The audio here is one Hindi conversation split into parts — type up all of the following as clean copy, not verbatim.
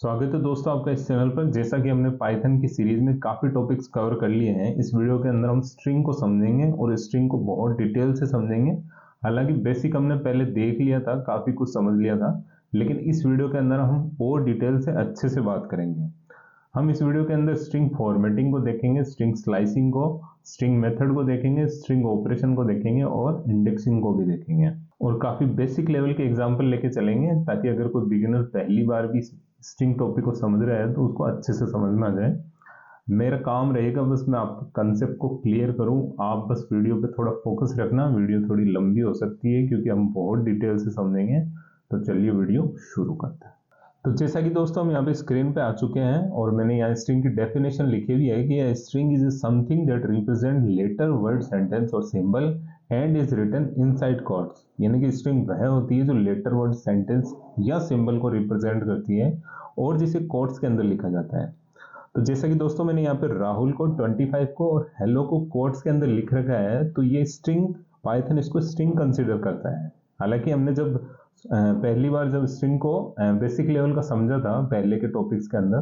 स्वागत है दोस्तों आपका इस चैनल पर। जैसा कि हमने पाइथन की सीरीज में काफ़ी टॉपिक्स कवर कर लिए हैं, इस वीडियो के अंदर हम स्ट्रिंग को समझेंगे और स्ट्रिंग को बहुत डिटेल से समझेंगे। हालांकि बेसिक हमने पहले देख लिया था, काफ़ी कुछ समझ लिया था, लेकिन इस वीडियो के अंदर हम और डिटेल से अच्छे से बात करेंगे। हम इस वीडियो के अंदर स्ट्रिंग फॉर्मेटिंग को देखेंगे, स्ट्रिंग स्लाइसिंग को, स्ट्रिंग मेथड को देखेंगे, स्ट्रिंग ऑपरेशन को देखेंगे और इंडेक्सिंग को भी देखेंगे और काफ़ी बेसिक लेवल के एग्जाम्पल लेके चलेंगे, ताकि अगर कोई बिगिनर पहली बार भी स्ट्रिंग टॉपिक को समझ रहा है तो उसको अच्छे से समझ में आ जाए। मेरा काम रहेगा बस मैं आपको कंसेप्ट को क्लियर करूं, आप बस वीडियो पे थोड़ा फोकस रखना। वीडियो थोड़ी लंबी हो सकती है क्योंकि हम बहुत डिटेल से समझेंगे। तो चलिए वीडियो शुरू करते हैं। तो जैसा कि दोस्तों हम यहाँ पे स्क्रीन पे आ चुके हैं और मैंने यहाँ स्ट्रिंग की डेफिनेशन लिखी हुई है कि string is something that represent letter, word, sentence और symbol and is written inside quotes. यानी कि स्ट्रिंग वह होती है जो लेटर, वर्ड, सेंटेंस या सिंबल को रिप्रेजेंट करती है और जिसे कोट्स के अंदर लिखा जाता है। तो जैसा कि दोस्तों मैंने यहाँ पे राहुल को 25 को और हेलो को कोट्स के अंदर लिख रखा है, तो ये स्ट्रिंग, पाइथन इसको स्ट्रिंग कंसीडर करता है। हालांकि हमने जब पहली बार जब स्ट्रिंग को बेसिक लेवल का समझा था पहले के टॉपिक्स के अंदर,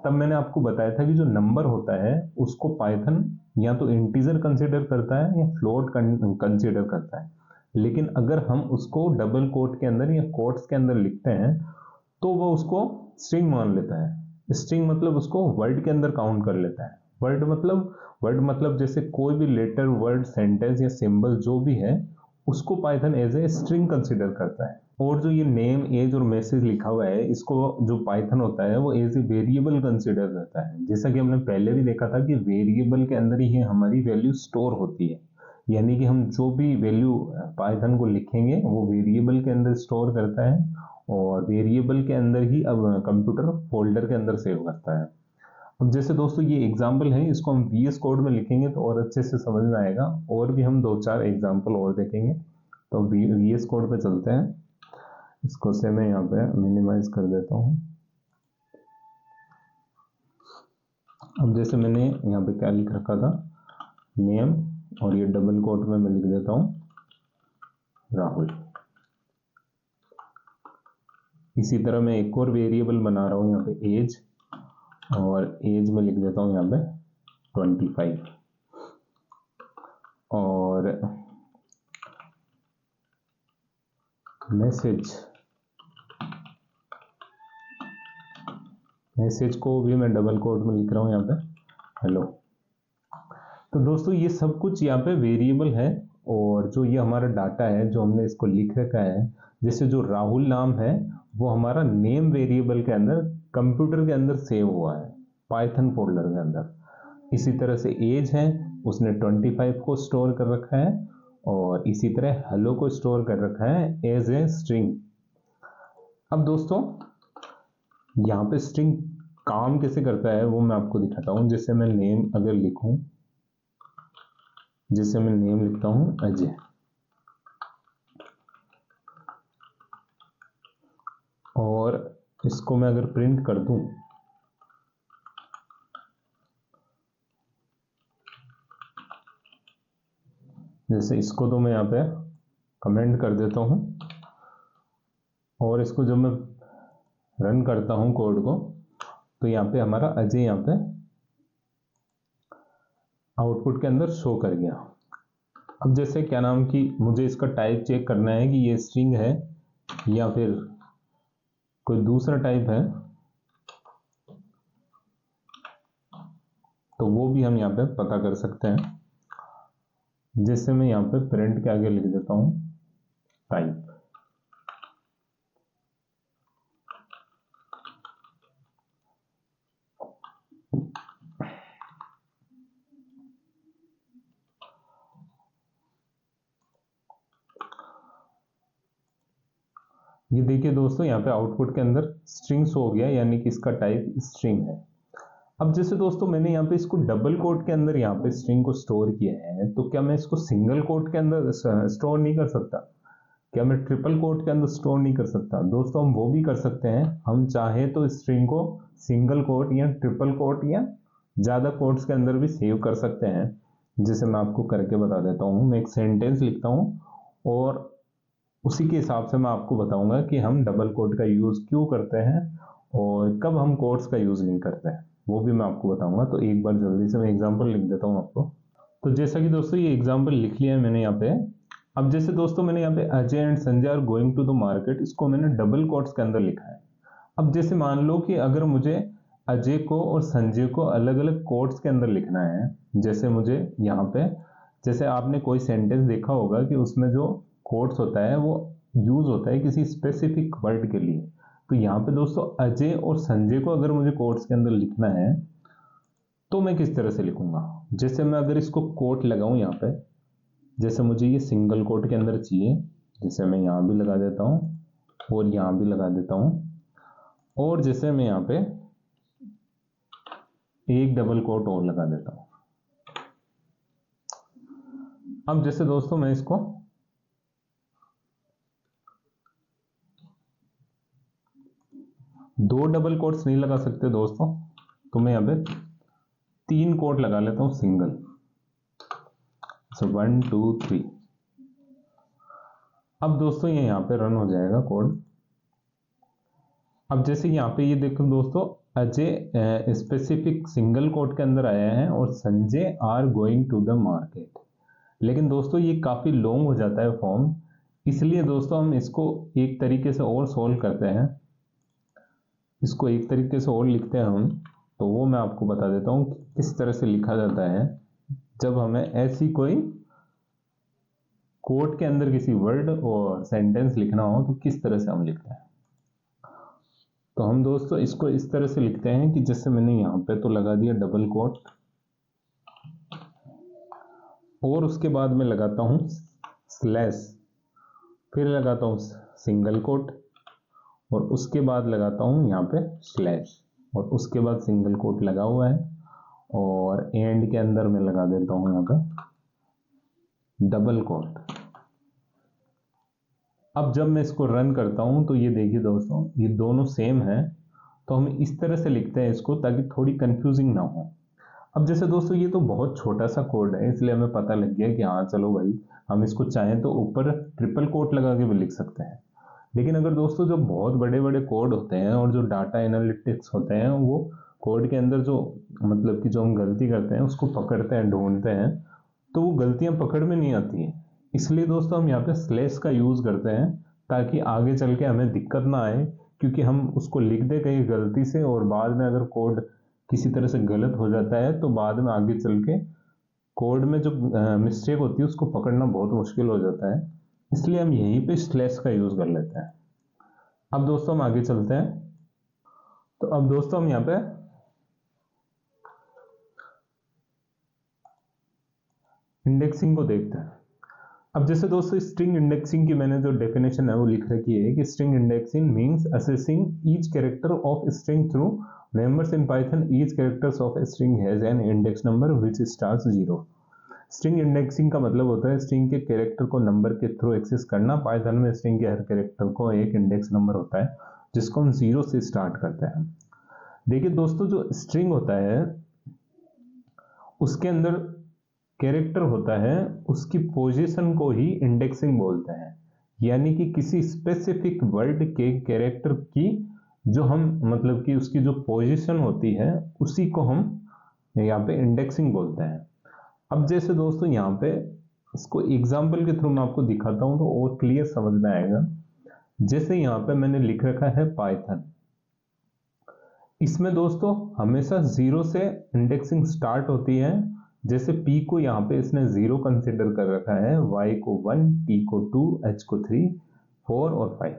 तब मैंने आपको बताया था कि जो नंबर होता है उसको पाइथन या तो इंटीजर कंसीडर करता है या फ्लोट कंसीडर करता है। लेकिन अगर हम उसको डबल कोट के अंदर या कोट्स के अंदर लिखते हैं तो वो उसको स्ट्रिंग मान लेता है। स्ट्रिंग मतलब उसको वर्ड के अंदर काउंट कर लेता है। वर्ड मतलब जैसे कोई भी लेटर, वर्ड, सेंटेंस या सिंबल जो भी है उसको Python as a string consider करता है। और जो ये नेम, एज और मैसेज लिखा हुआ है, इसको जो पाइथन होता है वो एज ए वेरिएबल कंसीडर करता है। जैसा कि हमने पहले भी देखा था कि वेरिएबल के अंदर ही हमारी वैल्यू स्टोर होती है। यानी कि हम जो भी वैल्यू पाइथन को लिखेंगे वो वेरिएबल के अंदर स्टोर करता है और वेरिएबल के अंदर ही अब कंप्यूटर फोल्डर के अंदर सेव करता है। अब जैसे दोस्तों ये एग्जाम्पल है, इसको हम VS कोड में लिखेंगे तो और अच्छे से समझ में आएगा। और भी हम 2-4 एग्जाम्पल और देखेंगे। तो VS कोड पे चलते हैं। इसको से मैं यहाँ पे मिनिमाइज कर देता हूँ। अब जैसे मैंने यहाँ पे क्या लिख रखा था, नेम, और ये डबल कोट में मैं लिख देता हूँ राहुल। इसी तरह मैं एक और वेरिएबल बना रहा हूँ यहाँ पे एज, और एज में लिख देता हूँ यहाँ पे 25। और मैसेज को भी मैं डबल कोट में लिख रहा हूँ यहाँ पे हेलो। तो दोस्तों ये सब कुछ यहाँ पे वेरिएबल है और जो ये हमारा डाटा है जो हमने इसको लिख रखा है, जैसे जो राहुल नाम है वो हमारा नेम वेरिएबल के अंदर कंप्यूटर के अंदर सेव हुआ है पाइथन फोल्डर के अंदर। इसी तरह से एज है, उसने 25 को स्टोर कर रखा है और इसी तरह हेलो को स्टोर कर रखा है एज ए स्ट्रिंग। अब दोस्तों यहाँ पे स्ट्रिंग काम कैसे करता है वो मैं आपको दिखाता हूँ। जैसे मैं नेम अगर लिखूं, जैसे मैं नेम लिखता हूं अजय, और इसको मैं अगर प्रिंट कर दूं, जैसे इसको तो मैं यहाँ पे कमेंट कर देता हूं और इसको जब मैं रन करता हूं कोड को, तो यहाँ पे हमारा अजय यहाँ पे आउटपुट के अंदर शो कर गया। अब जैसे क्या नाम की मुझे इसका टाइप चेक करना है कि ये स्ट्रिंग है या फिर कोई दूसरा टाइप है, तो वो भी हम यहाँ पे पता कर सकते हैं। जैसे मैं यहाँ पे प्रिंट के आगे लिख देता हूं टाइप। ये देखिए दोस्तों यहाँ पे आउटपुट के अंदर स्ट्रिंग्स हो गया, यानी कि इसका टाइप स्ट्रिंग है। अब जैसे दोस्तों मैंने यहाँ पे इसको डबल कोट के अंदर यहाँ पे स्ट्रिंग को स्टोर किया है, तो क्या मैं इसको सिंगल कोट के अंदर स्टोर नहीं कर सकता? क्या मैं ट्रिपल कोट के अंदर स्टोर नहीं कर सकता? दोस्तों हम वो भी कर सकते हैं। हम चाहे तो स्ट्रिंग को सिंगल कोट या ट्रिपल कोट या ज़्यादा कोट्स के अंदर भी सेव कर सकते हैं। जैसे मैं आपको करके बता देता हूँ। मैं एक सेंटेंस लिखता हूँ और उसी के हिसाब से मैं आपको बताऊंगा कि हम डबल कोट का यूज़ क्यों करते हैं और कब हम कोट्स का यूज नहीं करते हैं वो भी मैं आपको बताऊंगा। तो एक बार जल्दी से मैं एग्जांपल लिख देता हूँ आपको। तो जैसा कि दोस्तों ये एग्जांपल लिख लिया है मैंने यहाँ पे। अब जैसे दोस्तों मैंने यहाँ पे Ajay and Sanjay are going to the market, इसको मैंने डबल कोट्स के अंदर लिखा है। अब जैसे मान लो कि अगर मुझे अजय को और संजय को अलग अलग कोट्स के अंदर लिखना है, जैसे मुझे यहाँ पे, जैसे आपने कोई सेंटेंस देखा होगा कि उसमें जो कोट्स होता है वो यूज होता है किसी स्पेसिफिक वर्ड के लिए। तो यहाँ पे दोस्तों अजय और संजय को अगर मुझे कोट्स के अंदर लिखना है तो मैं किस तरह से लिखूंगा। जैसे मैं अगर इसको कोट लगाऊं यहाँ पे, जैसे मुझे ये सिंगल कोट के अंदर चाहिए, जैसे मैं यहाँ भी लगा देता हूँ और यहाँ भी लगा देता हूँ, और जैसे मैं यहाँ पे एक डबल कोट और लगा देता हूँ। अब जैसे दोस्तों मैं इसको दो डबल कोट्स नहीं लगा सकते दोस्तों, तो मैं यहाँ पे तीन कोट लगा लेता हूँ सिंगल। सो 1 2 3। अब दोस्तों ये यहाँ पे रन हो जाएगा कोड। अब जैसे यहाँ पे ये देखो दोस्तों, अजय स्पेसिफिक सिंगल कोट के अंदर आया है और Sanjay are going to the market. लेकिन दोस्तों ये काफी लॉन्ग हो जाता है फॉर्म, इसलिए दोस्तों हम इसको एक तरीके से और सोल्व करते हैं, इसको एक तरीके से और लिखते हैं हम। तो वो मैं आपको बता देता हूँ कि किस तरह से लिखा जाता है जब हमें ऐसी कोई कोट के अंदर किसी वर्ड और सेंटेंस लिखना हो तो किस तरह से हम लिखते हैं। तो हम दोस्तों इसको इस तरह से लिखते हैं कि जैसे मैंने यहाँ पे तो लगा दिया डबल कोट, और उसके बाद में लगाता हूँ स्लैश, फिर लगाता हूँ सिंगल कोट, और उसके बाद लगाता हूँ यहाँ पे स्लैश, और उसके बाद सिंगल कोट लगा हुआ है, और एंड के अंदर मैं लगा देता हूँ यहाँ पे डबल कोट। अब जब मैं इसको रन करता हूँ तो ये देखिए दोस्तों ये दोनों सेम है, तो हम इस तरह से लिखते हैं इसको ताकि थोड़ी कंफ्यूजिंग ना हो। अब जैसे दोस्तों ये तो बहुत छोटा सा कोड है, इसलिए हमें पता लग गया कि हाँ चलो भाई हम इसको चाहें तो ऊपर ट्रिपल कोट लगा के भी लिख सकते हैं। लेकिन अगर दोस्तों जो बहुत बड़े बड़े कोड होते हैं और जो डाटा एनालिटिक्स होते हैं वो कोड के अंदर जो मतलब कि जो हम गलती करते हैं उसको पकड़ते हैं, ढूंढते हैं, तो वो गलतियां पकड़ में नहीं आती हैं। इसलिए दोस्तों हम यहाँ पे स्लैश का यूज करते हैं ताकि आगे चल के हमें दिक्कत ना आए, क्योंकि हम उसको लिख दे कहीं गलती से और बाद में अगर कोड किसी तरह से गलत हो जाता है तो बाद में आगे चल के कोड में जो मिस्टेक होती है उसको पकड़ना बहुत मुश्किल हो जाता है। इसलिए हम यहीं पे स्लैश का यूज कर लेते हैं। अब दोस्तों हम आगे चलते हैं। तो अब दोस्तों हम यहाँ पे इंडेक्सिंग को देखते हैं। अब जैसे दोस्तों स्ट्रिंग इंडेक्सिंग की मैंने जो डेफिनेशन है वो लिख रखी है कि string indexing means assessing each character of string through members in Python. Each characters of string has an index number which starts 0। String indexing का मतलब होता है स्ट्रिंग के कैरेक्टर को नंबर के थ्रू एक्सेस करना। पाइथन में स्ट्रिंग के हर कैरेक्टर को एक इंडेक्स नंबर होता है जिसको हम 0 से स्टार्ट करते हैं। देखिए दोस्तों जो स्ट्रिंग होता है उसके अंदर कैरेक्टर होता है, उसकी पोजीशन को ही इंडेक्सिंग बोलते हैं। यानी कि किसी स्पेसिफिक वर्ड के कैरेक्टर की जो हम मतलब कि उसकी जो पोजीशन होती है उसी को हम यहाँ पे इंडेक्सिंग बोलते हैं। अब जैसे दोस्तों यहाँ पे इसको एग्जाम्पल के थ्रू मैं आपको दिखाता हूँ तो और क्लियर समझ में आएगा। जैसे यहाँ पे मैंने लिख रखा है पाइथन, इसमें दोस्तों हमेशा 0 से इंडेक्सिंग स्टार्ट होती है। जैसे p को यहाँ पे इसने 0 कंसिडर कर रखा है, y को 1, t को 2, h को 3, 4 और 5।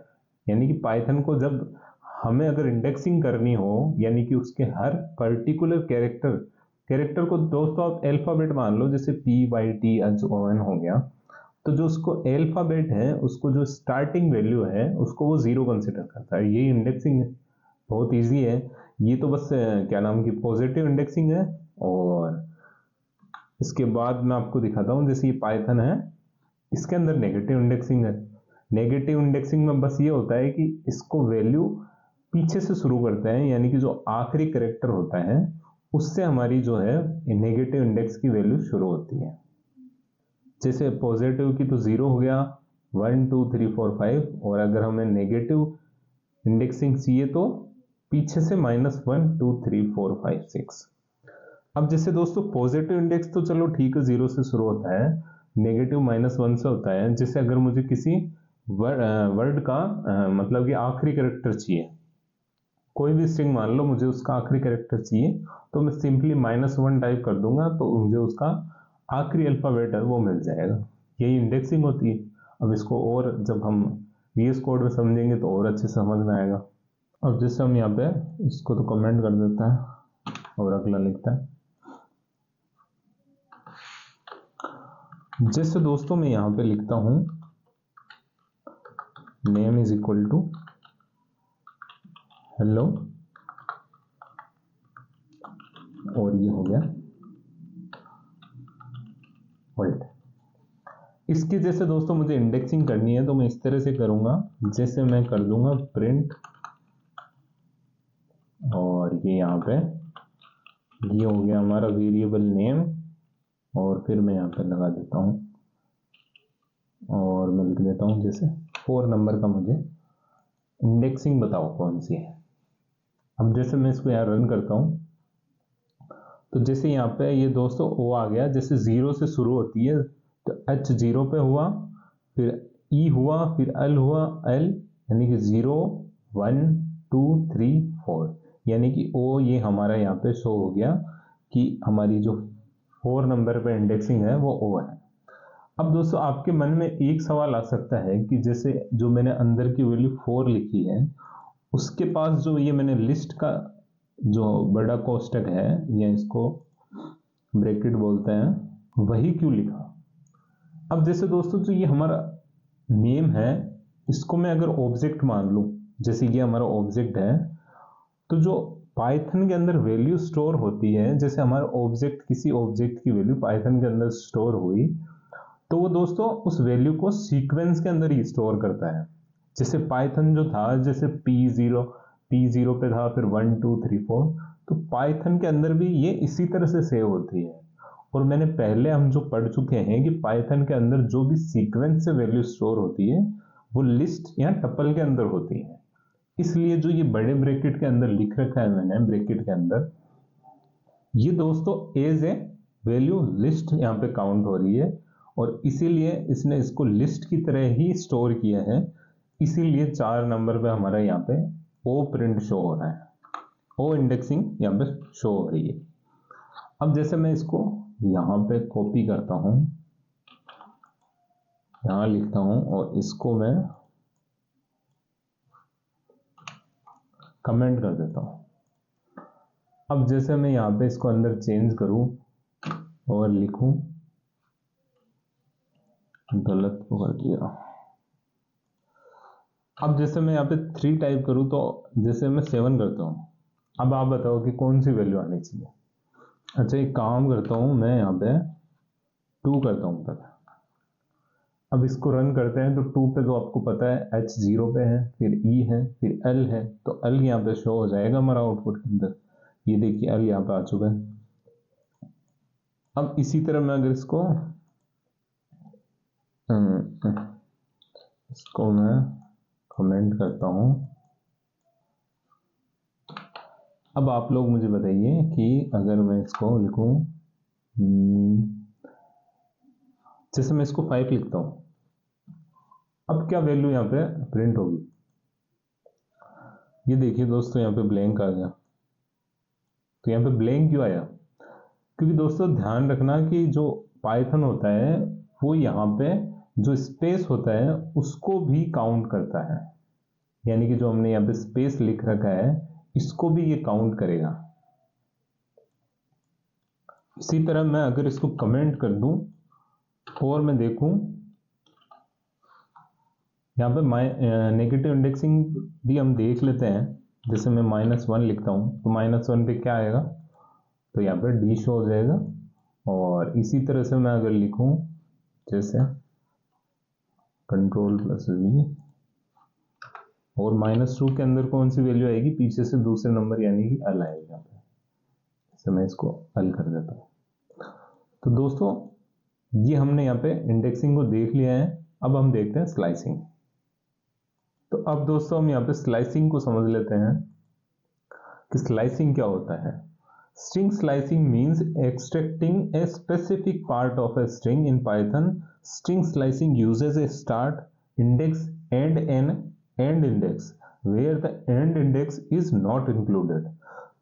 यानी कि पाइथन को जब हमें अगर इंडेक्सिंग करनी हो यानी कि उसके हर पर्टिकुलर कैरेक्टर को दोस्तों आप अल्फाबेट मान लो, जैसे p, y, t, h, o, n हो गया, तो जो उसको अल्फाबेट है उसको जो स्टार्टिंग वैल्यू है उसको वो 0 कंसिडर करता है। ये इंडेक्सिंग बहुत ईजी है। ये तो बस क्या नाम की पॉजिटिव इंडेक्सिंग है। और इसके बाद मैं आपको दिखाता हूँ, जैसे ये पाइथन है इसके अंदर नेगेटिव इंडेक्सिंग है। नेगेटिव इंडेक्सिंग में बस ये होता है कि इसको वैल्यू पीछे से शुरू करते हैं, यानी कि जो आखिरी कैरेक्टर होता है उससे हमारी जो है नेगेटिव इंडेक्स की वैल्यू शुरू होती है। जैसे पॉजिटिव की तो 0 हो गया, 1 2 3 4 5, और अगर हमें नेगेटिव इंडेक्सिंग चाहिए तो पीछे से -1 2 3 4 5 6। अब जैसे दोस्तों पॉजिटिव इंडेक्स तो चलो ठीक है, 0 से शुरू होता है, नेगेटिव -1 से होता है। जैसे अगर मुझे किसी वर्ड का मतलब कि आखिरी कैरेक्टर चाहिए, कोई भी स्ट्रिंग मान लो, मुझे उसका आखिरी कैरेक्टर चाहिए, तो मैं सिंपली -1 टाइप कर दूंगा तो मुझे उसका आखिरी अल्फाबेट है वो मिल जाएगा। यही इंडेक्सिंग होती है। अब इसको और जब हम VS कोड में समझेंगे तो और अच्छे से समझ में आएगा। अब जैसे हम यहाँ पे इसको तो कमेंट कर देता है और अगला लिखता है। जैसे दोस्तों मैं यहाँ पे लिखता हूं name is equal to hello, और ये हो गया वर्ल्ड। इसकी जैसे दोस्तों मुझे इंडेक्सिंग करनी है तो मैं इस तरह से करूंगा, जैसे मैं कर दूंगा प्रिंट, और ये यहाँ पे ये हो गया हमारा वेरिएबल नेम, और फिर मैं यहाँ पे लगा देता हूँ और मैं लिख देता हूँ जैसे 4 नंबर का मुझे इंडेक्सिंग बताओ कौन सी है। अब जैसे मैं इसको यहाँ रन करता हूँ तो जैसे यहाँ पे ये दोस्तों ओ आ गया, जैसे 0 से शुरू होती है तो H 0 पे हुआ, फिर E हुआ, फिर L हुआ, L यानी कि 0 1 2 3 4, यानी कि O ये हमारा यहाँ पे शो हो गया कि हमारी जो 4 नंबर पे इंडेक्सिंग है वो O है। अब दोस्तों आपके मन में एक सवाल आ सकता है कि जैसे जो मैंने अंदर की वैल्यू 4 लिखी है, उसके पास जो ये मैंने लिस्ट का जो बड़ा कोष्टक है या इसको ब्रैकेट बोलते हैं, वही क्यों लिखा। अब जैसे दोस्तों जो ये हमारा नेम है, इसको मैं अगर ऑब्जेक्ट मान लूं, जैसे ये हमारा ऑब्जेक्ट है, तो जो पाइथन के अंदर वैल्यू स्टोर होती है, जैसे हमारा ऑब्जेक्ट किसी ऑब्जेक्ट की वैल्यू पाइथन के अंदर स्टोर हुई, तो वो दोस्तों उस वैल्यू को सीक्वेंस के अंदर ही स्टोर करता है। जैसे पाइथन जो था, जैसे P0 पे था, फिर 1 2 3 4, तो पाइथन के अंदर भी ये इसी तरह से सेव होती है। और मैंने पहले हम जो पढ़ चुके हैं कि पाइथन के अंदर जो भी सीक्वेंस से वैल्यू स्टोर होती है वो लिस्ट या टपल के अंदर होती है। इसलिए जो ये बड़े ब्रैकेट के अंदर लिख रखा है मैंने ब्रैकेट के अंदर, ये दोस्तों एज ए वैल्यू लिस्ट यहाँ पे काउंट हो रही है, और इसीलिए इसने इसको लिस्ट की तरह ही स्टोर किया है। इसीलिए 4 नंबर पे हमारा यहाँ पे ओ प्रिंट शो हो रहा है, ओ इंडेक्सिंग यहाँ पे शो हो रही है। अब जैसे मैं इसको यहाँ पे कॉपी करता हूँ, यहाँ लिखता हूँ और इसको मैं कमेंट कर देता हूँ। अब जैसे मैं यहाँ पे इसको अंदर चेंज करूँ और लिखूँ, गलत को कर दिया। अब जैसे मैं यहाँ पे 3 टाइप करूँ तो जैसे मैं 7 करता हूँ। अब आप बताओ कि कौन सी वैल्यू आनी चाहिए। अच्छा एक काम करता हूँ, मैं यहाँ पे 2 करता हूँ पहले। अब इसको रन करते हैं तो 2 पे तो आपको पता है H 0 पे है, फिर E है, फिर L है, तो L यहाँ पे शो हो जाएगा हमारा आउटपुट के अंदर। ये देखिए L यहाँ पे आ चुका है। अब इसी तरह मैं अगर इसको मैं कमेंट करता हूँ। अब आप लोग मुझे बताइए कि अगर मैं इसको लिखूं, जैसे मैं इसको 5 लिखता हूं, अब क्या वैल्यू यहाँ पे प्रिंट होगी। ये देखिए दोस्तों यहाँ पे ब्लैंक आ गया। तो यहाँ पे ब्लैंक क्यों आया, क्योंकि दोस्तों ध्यान रखना कि जो पाइथन होता है वो यहाँ पे जो स्पेस होता है उसको भी काउंट करता है, यानी कि जो हमने यहाँ पे स्पेस लिख रखा है इसको भी ये काउंट करेगा। इसी तरह मैं अगर इसको कमेंट कर दूं और मैं देखूं यहाँ पे नेगेटिव इंडेक्सिंग भी हम देख लेते हैं। जैसे मैं -1 लिखता हूं तो -1 पे क्या आएगा, तो यहाँ पे D शो हो जाएगा। और इसी तरह से मैं अगर लिखूं जैसे Ctrl+V, और -2 के अंदर कौन सी वैल्यू आएगी, पीछे से दूसरे नंबर यानी कि L आएगा। जैसे मैं इसको L कर देता हूँ। तो दोस्तों ये हमने यहाँ पे इंडेक्सिंग को देख लिया है। अब हम देखते हैं स्लाइसिंग। तो अब दोस्तों हम यहाँ पे स्लाइसिंग को समझ लेते हैं। कि स्लाइसिंग क्या होता है। String slicing means extracting a specific part of a string in Python. String slicing uses a start index and an end index where the end index is not included.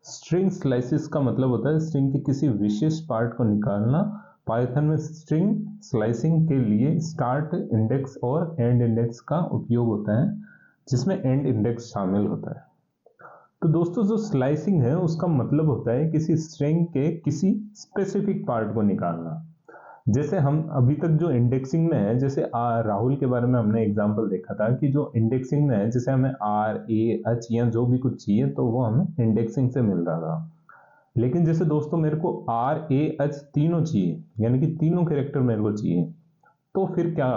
String slices का मतलब होता है स्ट्रिंग के किसी विशेष पार्ट को निकालना. पाइथन में स्ट्रिंग स्लाइसिंग के लिए स्टार्ट इंडेक्स और एंड इंडेक्स का उपयोग होता है, जिसमें एंड इंडेक्स शामिल होता है. तो दोस्तों जो स्लाइसिंग है उसका मतलब होता है किसी स्ट्रिंग के किसी स्पेसिफिक पार्ट को निकालना. जैसे हम अभी तक जो इंडेक्सिंग में है, जैसे राहुल के बारे में हमने एग्जांपल देखा था कि जो इंडेक्सिंग में है, जैसे हमें आर ए एच या जो भी कुछ चाहिए तो वो हमें इंडेक्सिंग से मिल रहा था. लेकिन जैसे दोस्तों मेरे को आर ए एच तीनों चाहिए, यानी कि तीनों कैरेक्टर मेरे को चाहिए, तो फिर क्या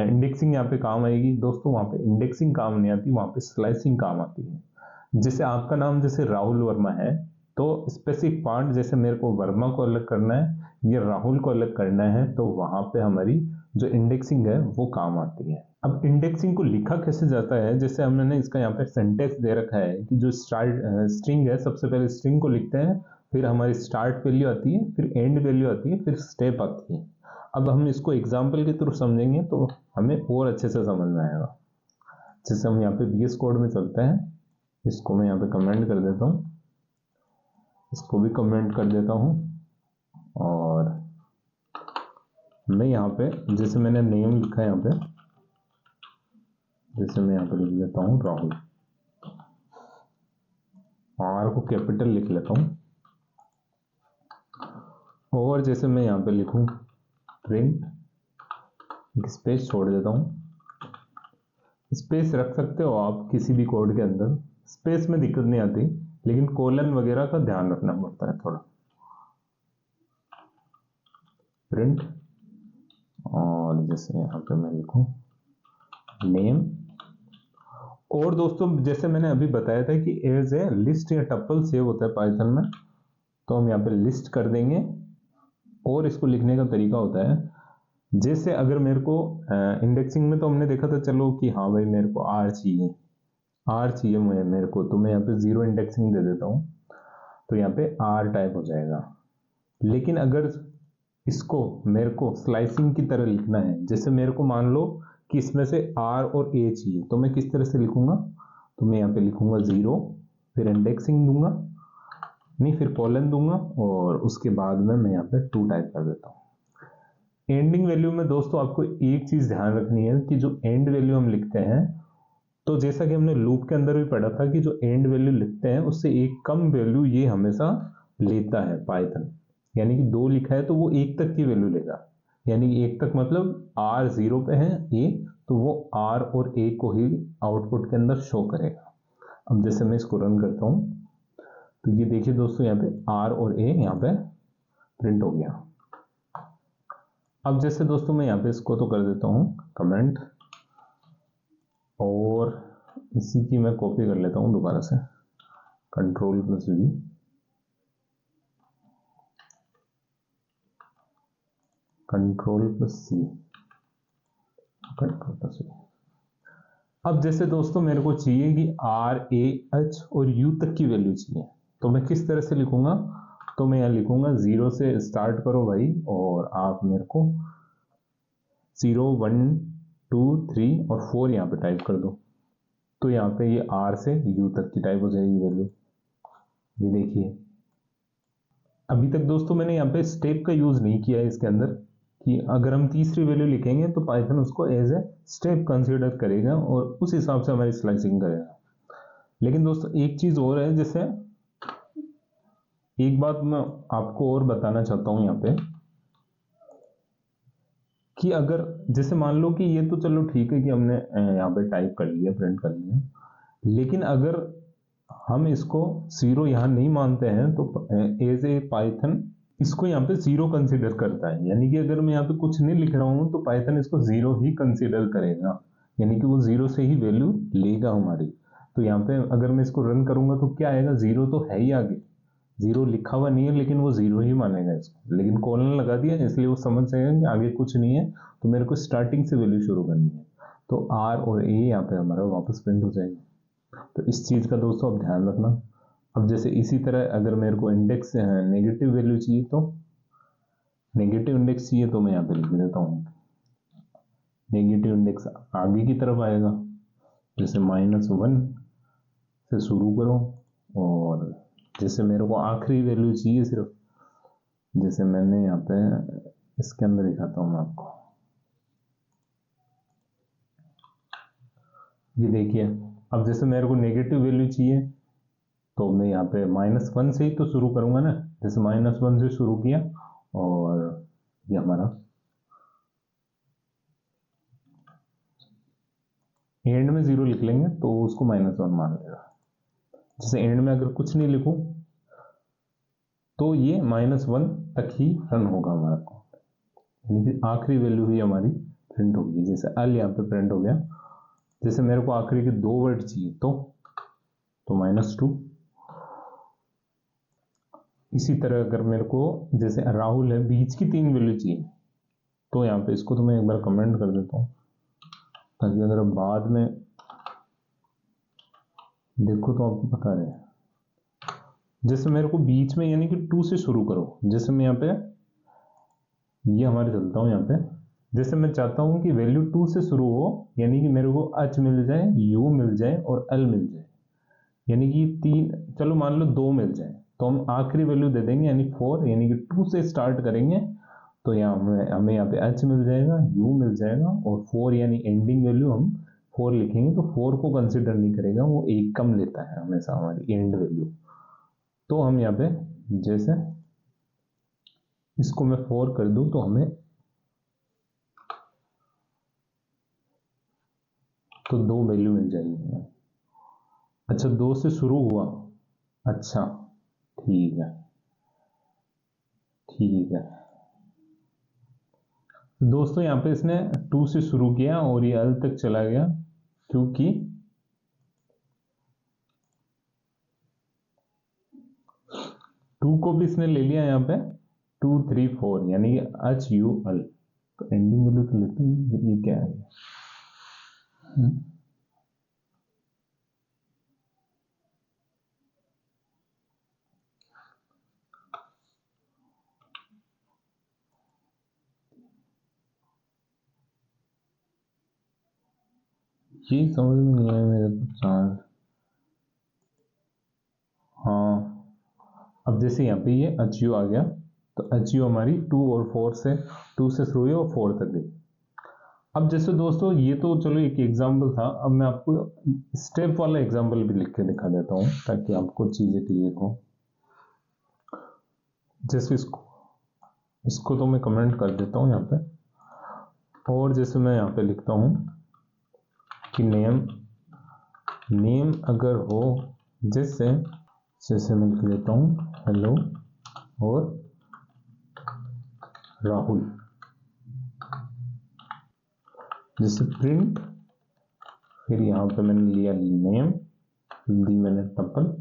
इंडेक्सिंग यहाँ पे काम आएगी? दोस्तों वहां पे इंडेक्सिंग काम नहीं आती, वहां पे स्लाइसिंग काम आती है. जैसे आपका नाम जैसे राहुल वर्मा है, तो स्पेसिफिक पार्ट जैसे मेरे को वर्मा को अलग करना है या राहुल को अलग करना है, तो वहां पे हमारी जो इंडेक्सिंग है वो काम आती है. अब इंडेक्सिंग को लिखा कैसे जाता है, जैसे हमने इसका यहाँ पे सिंटेक्स दे रखा है कि जो स्ट्रिंग है, सबसे पहले स्ट्रिंग को लिखते हैं, फिर हमारी स्टार्ट वैल्यू आती है, फिर एंड वैल्यू आती है, फिर स्टेप आती है. अब हम इसको एग्जाम्पल के थ्रू समझेंगे तो हमें और अच्छे से समझ में आएगा. जैसे हम यहाँ पे VS कोड में चलते हैं, इसको मैं यहाँ पे कमेंट कर देता हूँ, इसको भी कमेंट कर देता हूँ, और मैं यहाँ पे जैसे मैंने नेम लिखा है यहाँ पे, जैसे मैं यहाँ पे लिख देता हूँ राहुल, आर को कैपिटल लिख लेता हूँ, और जैसे मैं यहाँ पे लिखूँ प्रिंट, स्पेस छोड़ देता हूँ. स्पेस रख सकते हो आप किसी भी कोड के अंदर, स्पेस में दिक्कत नहीं आती, लेकिन कोलन वगैरह का ध्यान रखना पड़ता है थोड़ा. प्रिंट, और जैसे यहाँ पे मैं लिखूं नेम. और दोस्तों जैसे मैंने अभी बताया था कि एज ए लिस्ट या टपल सेव होता है पाइथन में, तो हम यहाँ पे लिस्ट कर देंगे. और इसको लिखने का तरीका होता है, जैसे अगर मेरे को इंडेक्सिंग में तो हमने देखा था, चलो कि हाँ भाई मेरे को आर चाहिए मेरे को, तो मैं यहाँ पे 0 इंडेक्सिंग दे देता हूँ, तो यहाँ पे आर टाइप हो जाएगा. लेकिन अगर इसको मेरे को स्लाइसिंग की तरह लिखना है, जैसे मेरे को मान लो कि इसमें से आर और ए चाहिए, तो मैं किस तरह से लिखूंगा? तो मैं यहाँ पे लिखूंगा 0, फिर इंडेक्सिंग दूंगा, नहीं फिर कॉलन दूंगा, और उसके बाद में मैं यहाँ पे 2 टाइप कर देता हूँ. एंडिंग वैल्यू में दोस्तों आपको एक चीज ध्यान रखनी है कि जो एंड वैल्यू हम लिखते हैं, तो जैसा कि हमने लूप के अंदर भी पढ़ा था कि जो एंड वैल्यू लिखते हैं उससे एक कम वैल्यू ये हमेशा लेता है पाइथन. यानी कि 2 लिखा है तो वो 1 तक की वैल्यू लेगा, यानी कि 1 तक मतलब आर 0 पे है ए, तो वो आर और ए को ही आउटपुट के अंदर शो करेगा. अब जैसे मैं इसको रन करता हूँ, तो ये देखिए दोस्तों यहाँ पे आर और ए यहाँ पे प्रिंट हो गया. अब जैसे दोस्तों मैं यहाँ पे इसको तो कर देता हूँ कमेंट, और इसी की मैं कॉपी कर लेता हूँ दोबारा से, Ctrl+V, Ctrl+C, Ctrl+V. अब जैसे दोस्तों मेरे को चाहिए कि R, A, H और U तक की वैल्यू चाहिए, तो मैं किस तरह से लिखूंगा? तो मैं यहाँ लिखूंगा 0 से स्टार्ट करो भाई, और आप मेरे को 0, 1, 2, 3 और 4 यहाँ पे टाइप कर दो. तो यहाँ पे ये R से U तक की टाइप हो जाएगी वैल्यू. ये देखिए, अभी तक दोस्तों मैंने यहाँ पे स्टेप का यूज नहीं किया है इसके अंदर, कि अगर हम तीसरी वैल्यू लिखेंगे तो पाइथन उसको एज ए स्टेप कंसीडर करेगा और उस हिसाब से हमारी स्लाइसिंग करेगा. लेकिन दोस्तों एक चीज और है, जैसे एक बात मैं आपको और बताना चाहता हूं यहाँ पे, कि अगर जैसे मान लो कि ये तो चलो ठीक है कि हमने यहाँ पे टाइप कर लिया, प्रिंट कर लिया, लेकिन अगर हम इसको 0 यहाँ नहीं मानते हैं तो एज ए पाइथन इसको यहाँ पे 0 कंसीडर करता है. यानी कि अगर मैं यहाँ पे कुछ नहीं लिख रहा हूँ तो पाइथन इसको 0 ही कंसीडर करेगा, यानी कि वो 0 से ही वैल्यू लेगा हमारी. तो यहाँ पे अगर मैं इसको रन करूंगा तो क्या आएगा? 0 तो है ही आगे, 0 लिखा हुआ नहीं है लेकिन वो 0 ही मानेगा इसको, लेकिन कॉलन लगा दिया इसलिए वो समझ जाएगा कि आगे कुछ नहीं है, तो मेरे को स्टार्टिंग से वैल्यू शुरू करनी है. तो आर और ए यहाँ पे हमारा वापस प्रिंट हो जाएगा. तो इस चीज का दोस्तों आप ध्यान रखना. अब जैसे इसी तरह अगर मेरे को इंडेक्स नेगेटिव वैल्यू चाहिए तो नेगेटिव इंडेक्स चाहिए तो मैं यहाँ पे लिख देता हूँ नेगेटिव इंडेक्स आगे की तरफ आएगा, जैसे -1 से शुरू करो और जैसे मेरे को आखिरी वैल्यू चाहिए सिर्फ, जैसे मैंने यहाँ पे इसके अंदर दिखाता हूँ मैं आपको, ये देखिए। अब जैसे मेरे को नेगेटिव वैल्यू चाहिए तो मैं यहाँ पे -1 से ही तो शुरू करूंगा ना, जैसे -1 से शुरू किया और ये हमारा एंड में 0 लिख लेंगे तो उसको -1 मान लेगा। जैसे एंड में अगर कुछ नहीं लिखूं तो ये -1 तक ही रन होगा हमारा कोड, यानी कि आखिरी वैल्यू ही हमारी प्रिंट होगी। जैसे अल यहाँ पे प्रिंट हो गया, जैसे मेरे को आखिरी के 2 वर्ड चाहिए तो -2। इसी तरह अगर मेरे को जैसे राहुल है बीच की 3 वैल्यू चाहिए तो यहाँ पे इसको तो मैं एक बार कमेंट कर देता हूँ ताकि अगर बाद में देखो तो आपको पता रहे। जैसे मेरे को बीच में यानी कि 2 से शुरू करो, जैसे मैं यहाँ पे ये हमारे चलता हूँ यहाँ पे, जैसे मैं चाहता हूँ कि वैल्यू 2 से शुरू हो, यानी कि मेरे को एच मिल जाए, यू मिल जाए और एल मिल जाए, यानी कि 3, चलो मान लो 2 मिल जाए तो हम आखिरी वैल्यू दे देंगे यानी 4, यानी कि 2 से स्टार्ट करेंगे तो यहाँ हमें यहाँ पे एच मिल जाएगा, यू मिल जाएगा और 4 यानी एंडिंग वैल्यू हम 4 लिखेंगे तो 4 को कंसिडर नहीं करेगा, वो एक कम लेता है हमेशा हमारी एंड वैल्यू। तो हम यहाँ पे जैसे इसको मैं 4 कर दूं तो हमें तो 2 वैल्यू मिल जाएगी। अच्छा 2 से शुरू हुआ, अच्छा ठीक है ठीक है। दोस्तों यहाँ पे इसने 2 से शुरू किया और ये एल तक चला गया क्योंकि 2 को भी इसने ले लिया यहाँ पे 2 3 4 यानी कि एच यू एल, तो एंडिंग वैल्यू तो लेते हैं। ये क्या है ये समझ में नहीं आया मेरे को। 4 हाँ, अब जैसे यहाँ पे ये एच यू आ गया तो एच यू हमारी 2 और 4 से 2 से शुरू हुई और 4 तक गई। अब जैसे दोस्तों ये तो चलो एक एग्जाम्पल था, अब मैं आपको स्टेप वाला एग्जाम्पल भी लिख के दिखा देता हूँ ताकि आपको चीजें क्लियर हो। जैसे इसको तो मैं कमेंट कर देता हूँ यहाँ पे, और जैसे मैं यहाँ पे लिखता हूँ कि नेम अगर हो, जैसे मैं लिख लेता हूँ हेलो और राहुल, जैसे प्रिंट, फिर यहाँ पे मैंने लिया नेम, दी मैंने टपल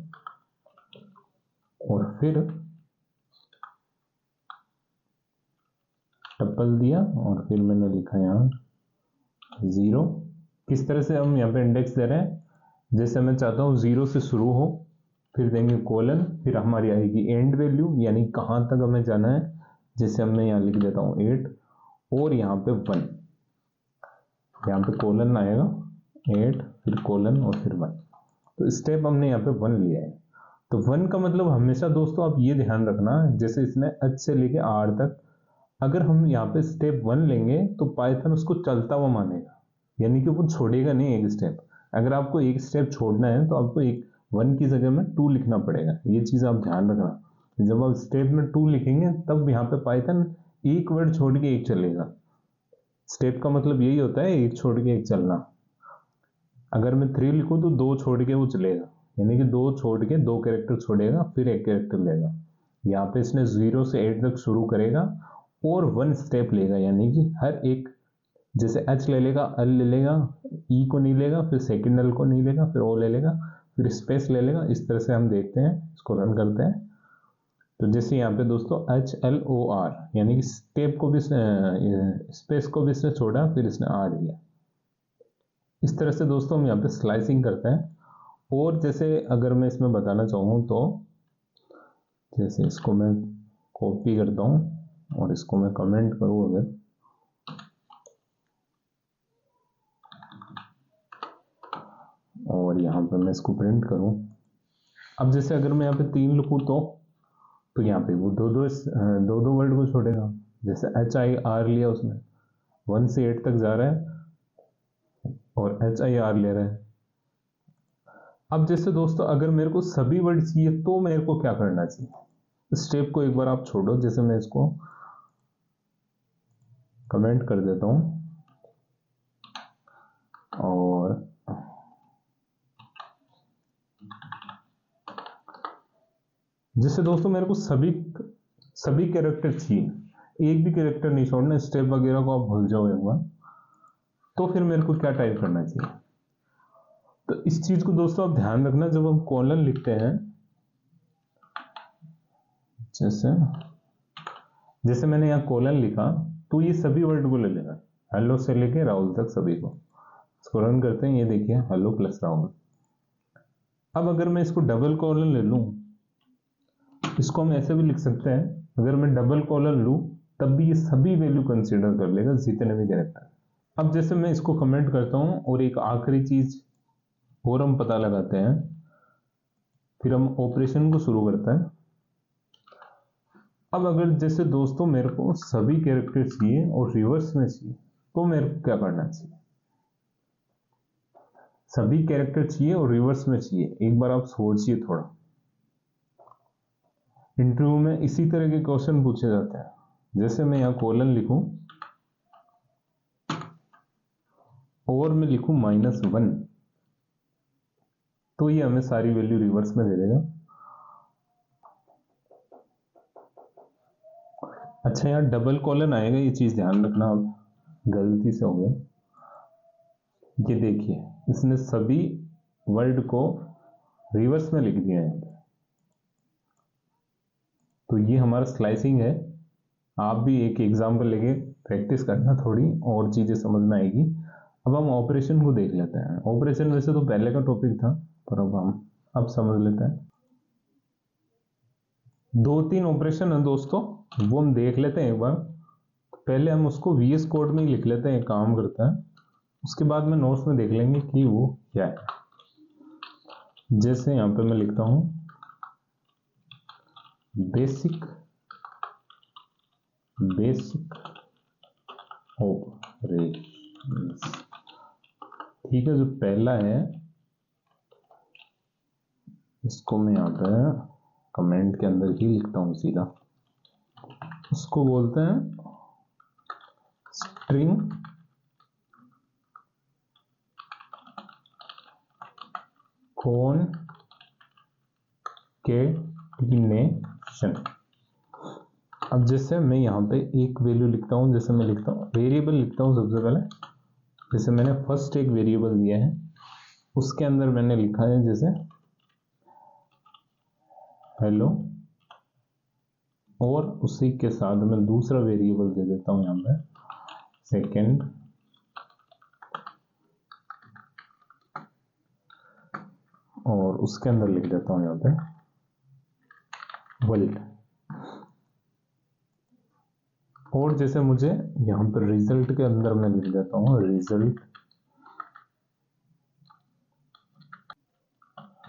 और फिर टपल दिया और फिर मैंने लिखा यहाँ 0। किस तरह से हम यहाँ पे इंडेक्स दे रहे हैं, जैसे मैं चाहता हूँ 0 से शुरू हो, फिर देंगे कोलन, फिर हमारी आएगी एंड वैल्यू यानी कहाँ तक हमें जाना है, जैसे मैं यहाँ लिख देता हूँ 8 और यहाँ पे 1, यहाँ पे कोलन आएगा 8 फिर कोलन और फिर 1, तो स्टेप हमने यहाँ पे 1 लिया है। तो 1 का मतलब हमेशा दोस्तों आप ये ध्यान रखना, जैसे इसने h से लेके r तक, अगर हम यहाँ पे स्टेप 1 लेंगे तो पाइथन उसको चलता हुआ मानेगा, यानी कि वो छोड़ेगा नहीं एक स्टेप। अगर आपको एक स्टेप छोड़ना है तो आपको 1 की जगह में 2 लिखना पड़ेगा, ये चीज आप ध्यान रखना। जब आप स्टेप में 2 लिखेंगे तब यहाँ पे पाइथन एक वर्ड छोड़ के एक चलेगा। स्टेप का मतलब यही होता है एक छोड़ के एक चलना। अगर मैं 3 लिखूं तो 2 छोड़ के वो चलेगा, यानी कि 2 छोड़ के 2 कैरेक्टर छोड़ेगा फिर एक कैरेक्टर लेगा। यहाँ पे इसने 0 से 8 तक शुरू करेगा और 1 स्टेप लेगा, यानी कि हर एक, जैसे एच ले लेगा, एल ले लेगा, ई को नहीं लेगा, फिर सेकंड एल को नहीं लेगा, फिर ओ ले लेगा, फिर स्पेस ले लेगा। इस तरह से हम देखते हैं, इसको रन करते हैं। तो जैसे यहाँ पे दोस्तों एच एल ओ आर, यानी कि स्टेप को भी स्पेस को भी इसने छोड़ा, फिर इसने आर लिया। इस तरह से दोस्तों हम यहाँ पे स्लाइसिंग करते हैं और जैसे अगर मैं इसमें बताना चाहूँ तो जैसे इसको मैं कॉपी करता हूँ और इसको मैं कमेंट करूँ अगर, और यहाँ पे मैं इसको प्रिंट करूँ। अब जैसे अगर मैं यहाँ पे 3 लिखूँ तो यहाँ पे वो दो दो वर्ड को छोड़ेगा। जैसे HIR लिया उसने, 1 से 8 तक जा रहा है और HIR ले रहा है। अब जैसे दोस्तों अगर मेरे को सभी वर्ड चाहिए तो मेरे को क्या करना चाहिए, स्टेप को एक बार आप छोड़ो। जैसे मैं इसको कमेंट कर देता हूँ और जैसे दोस्तों मेरे को सभी कैरेक्टर चाहिए, एक भी कैरेक्टर नहीं छोड़ना, स्टेप वगैरह को आप भूल जाओ एक बार। तो फिर मेरे को क्या टाइप करना चाहिए, तो इस चीज को दोस्तों आप ध्यान रखना जब हम कॉलन लिखते हैं। जैसे मैंने यहाँ कॉलन लिखा तो ये सभी वर्ड को ले लेगा, हेलो से लेके राहुल तक सभी को। इसको रन करते हैं, ये देखिए हेलो प्लस राहुल। अब अगर मैं इसको डबल कॉलन ले लूं, इसको हम ऐसे भी लिख सकते हैं, अगर मैं डबल कॉलन लूं तब भी ये सभी वैल्यू कंसीडर कर लेगा जितने भी कैरेक्टर। अब जैसे मैं इसको कमेंट करता हूं और एक आखिरी चीज और हम पता लगाते हैं, फिर हम ऑपरेशन को शुरू करते हैं। अब अगर जैसे दोस्तों मेरे को सभी कैरेक्टर चाहिए और रिवर्स में चाहिए तो मेरे को क्या करना चाहिए, सभी कैरेक्टर चाहिए और रिवर्स में चाहिए। एक बार आप सोचिए थोड़ा, इंटरव्यू में इसी तरह के क्वेश्चन पूछे जाते हैं। जैसे मैं यहाँ कॉलन लिखूं और मैं लिखूं -1 तो ये हमें सारी वैल्यू रिवर्स में दे देगा। अच्छा यहाँ डबल कॉलन आएगा, ये चीज ध्यान रखना, आप गलती से हो गया। ये देखिए इसने सभी वर्ड को रिवर्स में लिख दिया है, तो ये हमारा स्लाइसिंग है। आप भी एक एग्जाम्पल लेके प्रैक्टिस करना, थोड़ी और चीजें समझ में आएगी। अब हम ऑपरेशन को देख लेते हैं। ऑपरेशन वैसे तो पहले का टॉपिक था, पर अब समझ लेते हैं। 2-3 ऑपरेशन है दोस्तों, वो हम देख लेते हैं एक बार। पहले हम उसको VS कोड में ही लिख लेते हैं, काम करता है। उसके बाद में नोट्स में देख लेंगे कि वो क्या है। जैसे यहाँ पे मैं लिखता हूं बेसिक ऑपरेशंस, ठीक है। जो पहला है इसको मैं यहाँ पे कमेंट के अंदर ही लिखता हूँ सीधा, उसको बोलते हैं स्ट्रिंग कॉनकेटिनेशन। अब जैसे मैं यहाँ पे एक वैल्यू लिखता हूँ, जैसे मैं लिखता हूँ वेरिएबल लिखता हूँ सबसे पहले। जैसे मैंने फर्स्ट एक वेरिएबल दिया है, उसके अंदर मैंने लिखा है जैसे हेलो, और उसी के साथ मैं दूसरा वेरिएबल दे देता हूँ यहाँ पे सेकेंड, और उसके अंदर लिख देता हूँ यहाँ पे वर्ल्ड। और जैसे मुझे यहाँ पर रिजल्ट के अंदर मैं लिख देता हूँ रिजल्ट,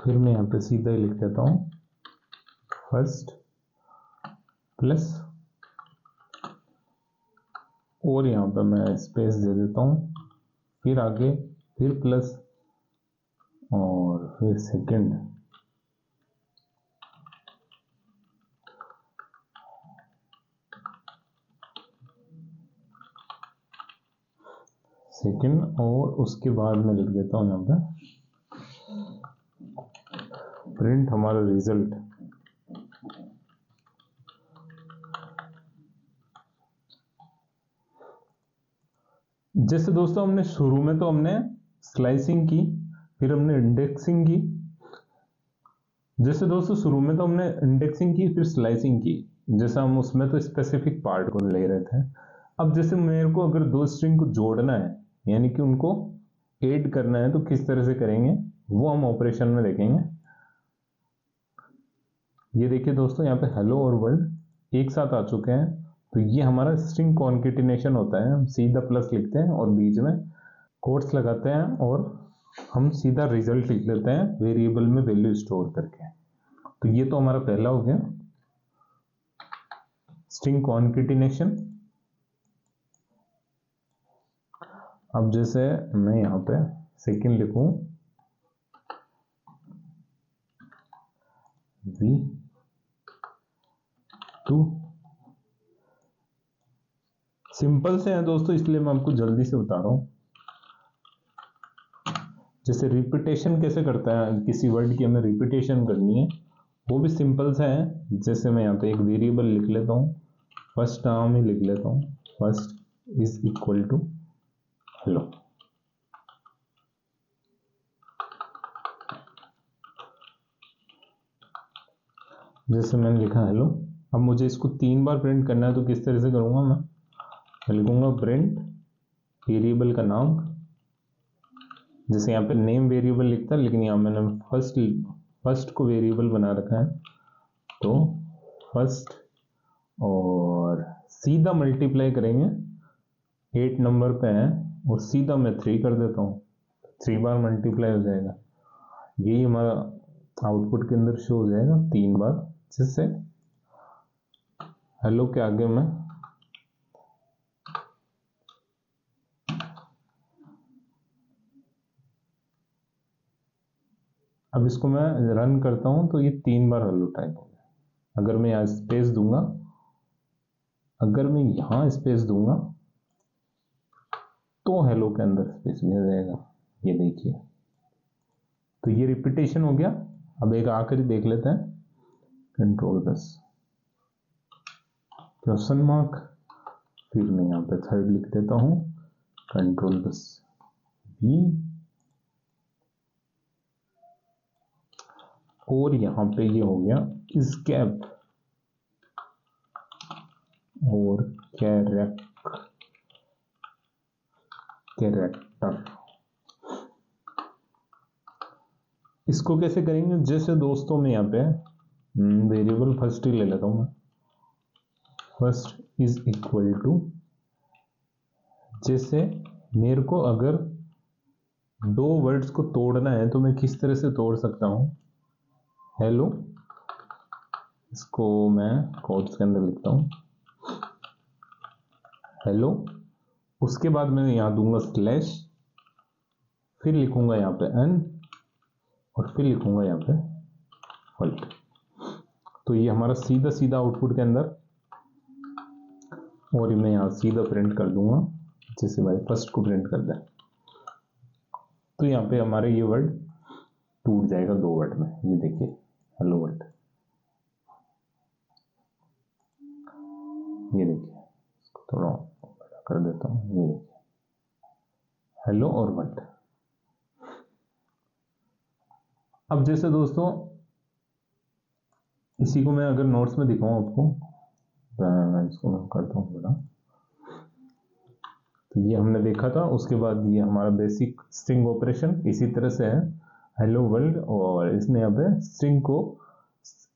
फिर मैं यहाँ पे सीधा ही लिख देता हूँ फर्स्ट प्लस, और यहाँ पे मैं स्पेस दे देता हूँ, फिर आगे फिर प्लस और फिर सेकंड, और उसके बाद मैं लिख देता हूँ यहाँ पे प्रिंट हमारा रिजल्ट। जैसे दोस्तों हमने शुरू में तो हमने स्लाइसिंग की, फिर हमने इंडेक्सिंग की। जैसे दोस्तों शुरू में तो हमने इंडेक्सिंग की फिर स्लाइसिंग की, जैसे हम उसमें तो स्पेसिफिक पार्ट को ले रहे थे। अब जैसे मेरे को अगर दो स्ट्रिंग को जोड़ना है, यानी कि उनको ऐड करना है, तो किस तरह से करेंगे वो हम ऑपरेशन में देखेंगे। ये देखिए दोस्तों, यहाँ पे हेलो और वर्ल्ड एक साथ आ चुके हैं, तो ये हमारा स्ट्रिंग कॉन्केटिनेशन होता है। हम सीधा प्लस लिखते हैं और बीच में कोट्स लगाते हैं और हम सीधा रिजल्ट लिख लेते हैं वेरिएबल में वैल्यू स्टोर करके। तो ये तो हमारा पहला हो गया स्ट्रिंग कॉन्केटिनेशन। अब जैसे मैं यहाँ पे सेकेंड लिखूं v2, सिंपल से है दोस्तों, इसलिए मैं आपको जल्दी से बता रहा हूं। जैसे रिपीटेशन कैसे करता है, किसी वर्ड की हमें रिपीटेशन करनी है, वो भी सिंपल सा है। जैसे मैं यहाँ पे एक वेरिएबल लिख लेता हूँ, फर्स्ट नाम ही लिख लेता हूँ, first is equal to hello. जैसे मैंने लिखा हेलो, अब मुझे इसको 3 बार प्रिंट करना है, तो किस तरह से करूंगा मैं लिखूंगा प्रिंट वेरिएबल का नाम। जैसे यहाँ पे नेम वेरिएबल लिखता है, लेकिन यहाँ मैंने फर्स्ट को वेरिएबल बना रखा है, तो फर्स्ट, और सीधा मल्टीप्लाई करेंगे 8 नंबर पे है, और सीधा मैं 3 कर देता हूँ, 3 बार मल्टीप्लाई हो जाएगा। यही हमारा आउटपुट के अंदर शो हो जाएगा 3 बार, जिससे हेलो के आगे मैं अब इसको मैं रन करता हूं, तो ये 3 बार हेलो टाइप हो गया। अगर मैं यहाँ स्पेस दूंगा, अगर मैं यहाँ स्पेस दूंगा, तो हेलो के अंदर स्पेस मिल जाएगा। ये देखिए, तो ये रिपीटेशन हो गया। अब एक आखिरी देख लेते हैं, कंट्रोल प्लस क्वेश्चन मार्क, फिर मैं यहाँ पे थर्ड लिख देता हूँ, कंट्रोल प्लस बी, और यहाँ पे ये हो गया एस्केप और कैरेक्टर। इसको कैसे करेंगे, जैसे दोस्तों मैं यहाँ पे वेरिएबल फर्स्ट ही ले लेता हूँ, फर्स्ट इज इक्वल टू, जैसे मेरे को अगर 2 वर्ड्स को तोड़ना है, तो मैं किस तरह से तोड़ सकता हूँ, हेलो, इसको मैं कोट्स के अंदर लिखता हूँ हेलो, उसके बाद मैं यहाँ दूंगा स्लैश, फिर लिखूंगा यहाँ पे एन, और फिर लिखूंगा यहाँ पे वर्ल्ड। तो ये हमारा सीधा सीधा आउटपुट के अंदर, और मैं यहाँ सीधा प्रिंट कर दूंगा, जैसे भाई फर्स्ट को प्रिंट कर दे, तो यहाँ पे हमारे ये वर्ड टूट जाएगा 2 वर्ड में। ये देखिए हेलो वर्ड, ये देखिए, इसको थोड़ा बड़ा कर देता हूँ, ये देखिए हेलो और वर्ड। अब जैसे दोस्तों इसी को मैं अगर नोट्स में दिखाऊं आपको, तो इसको मैं करता हूँ बड़ा। तो ये हमने देखा था, उसके बाद ये हमारा बेसिक स्ट्रिंग ऑपरेशन इसी तरह से है, हेलो वर्ल्ड, और इसने यहाँ पे स्ट्रिंग को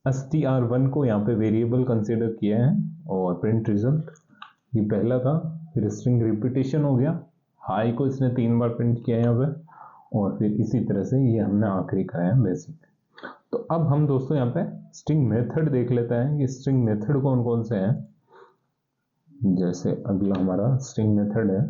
str1 को यहाँ पे वेरिएबल कंसीडर किया है, और प्रिंट रिजल्ट ये पहला था। फिर स्ट्रिंग रिपीटेशन हो गया, हाई को इसने 3 बार प्रिंट किया यहाँ पे, और फिर इसी तरह से ये हमने आखिरी कराया बेसिक। तो अब हम दोस्तों यहाँ पे स्ट्रिंग मेथड देख लेते हैं, ये स्ट्रिंग मेथड कौन कौन से हैं। जैसे अगला हमारा स्ट्रिंग मेथड है।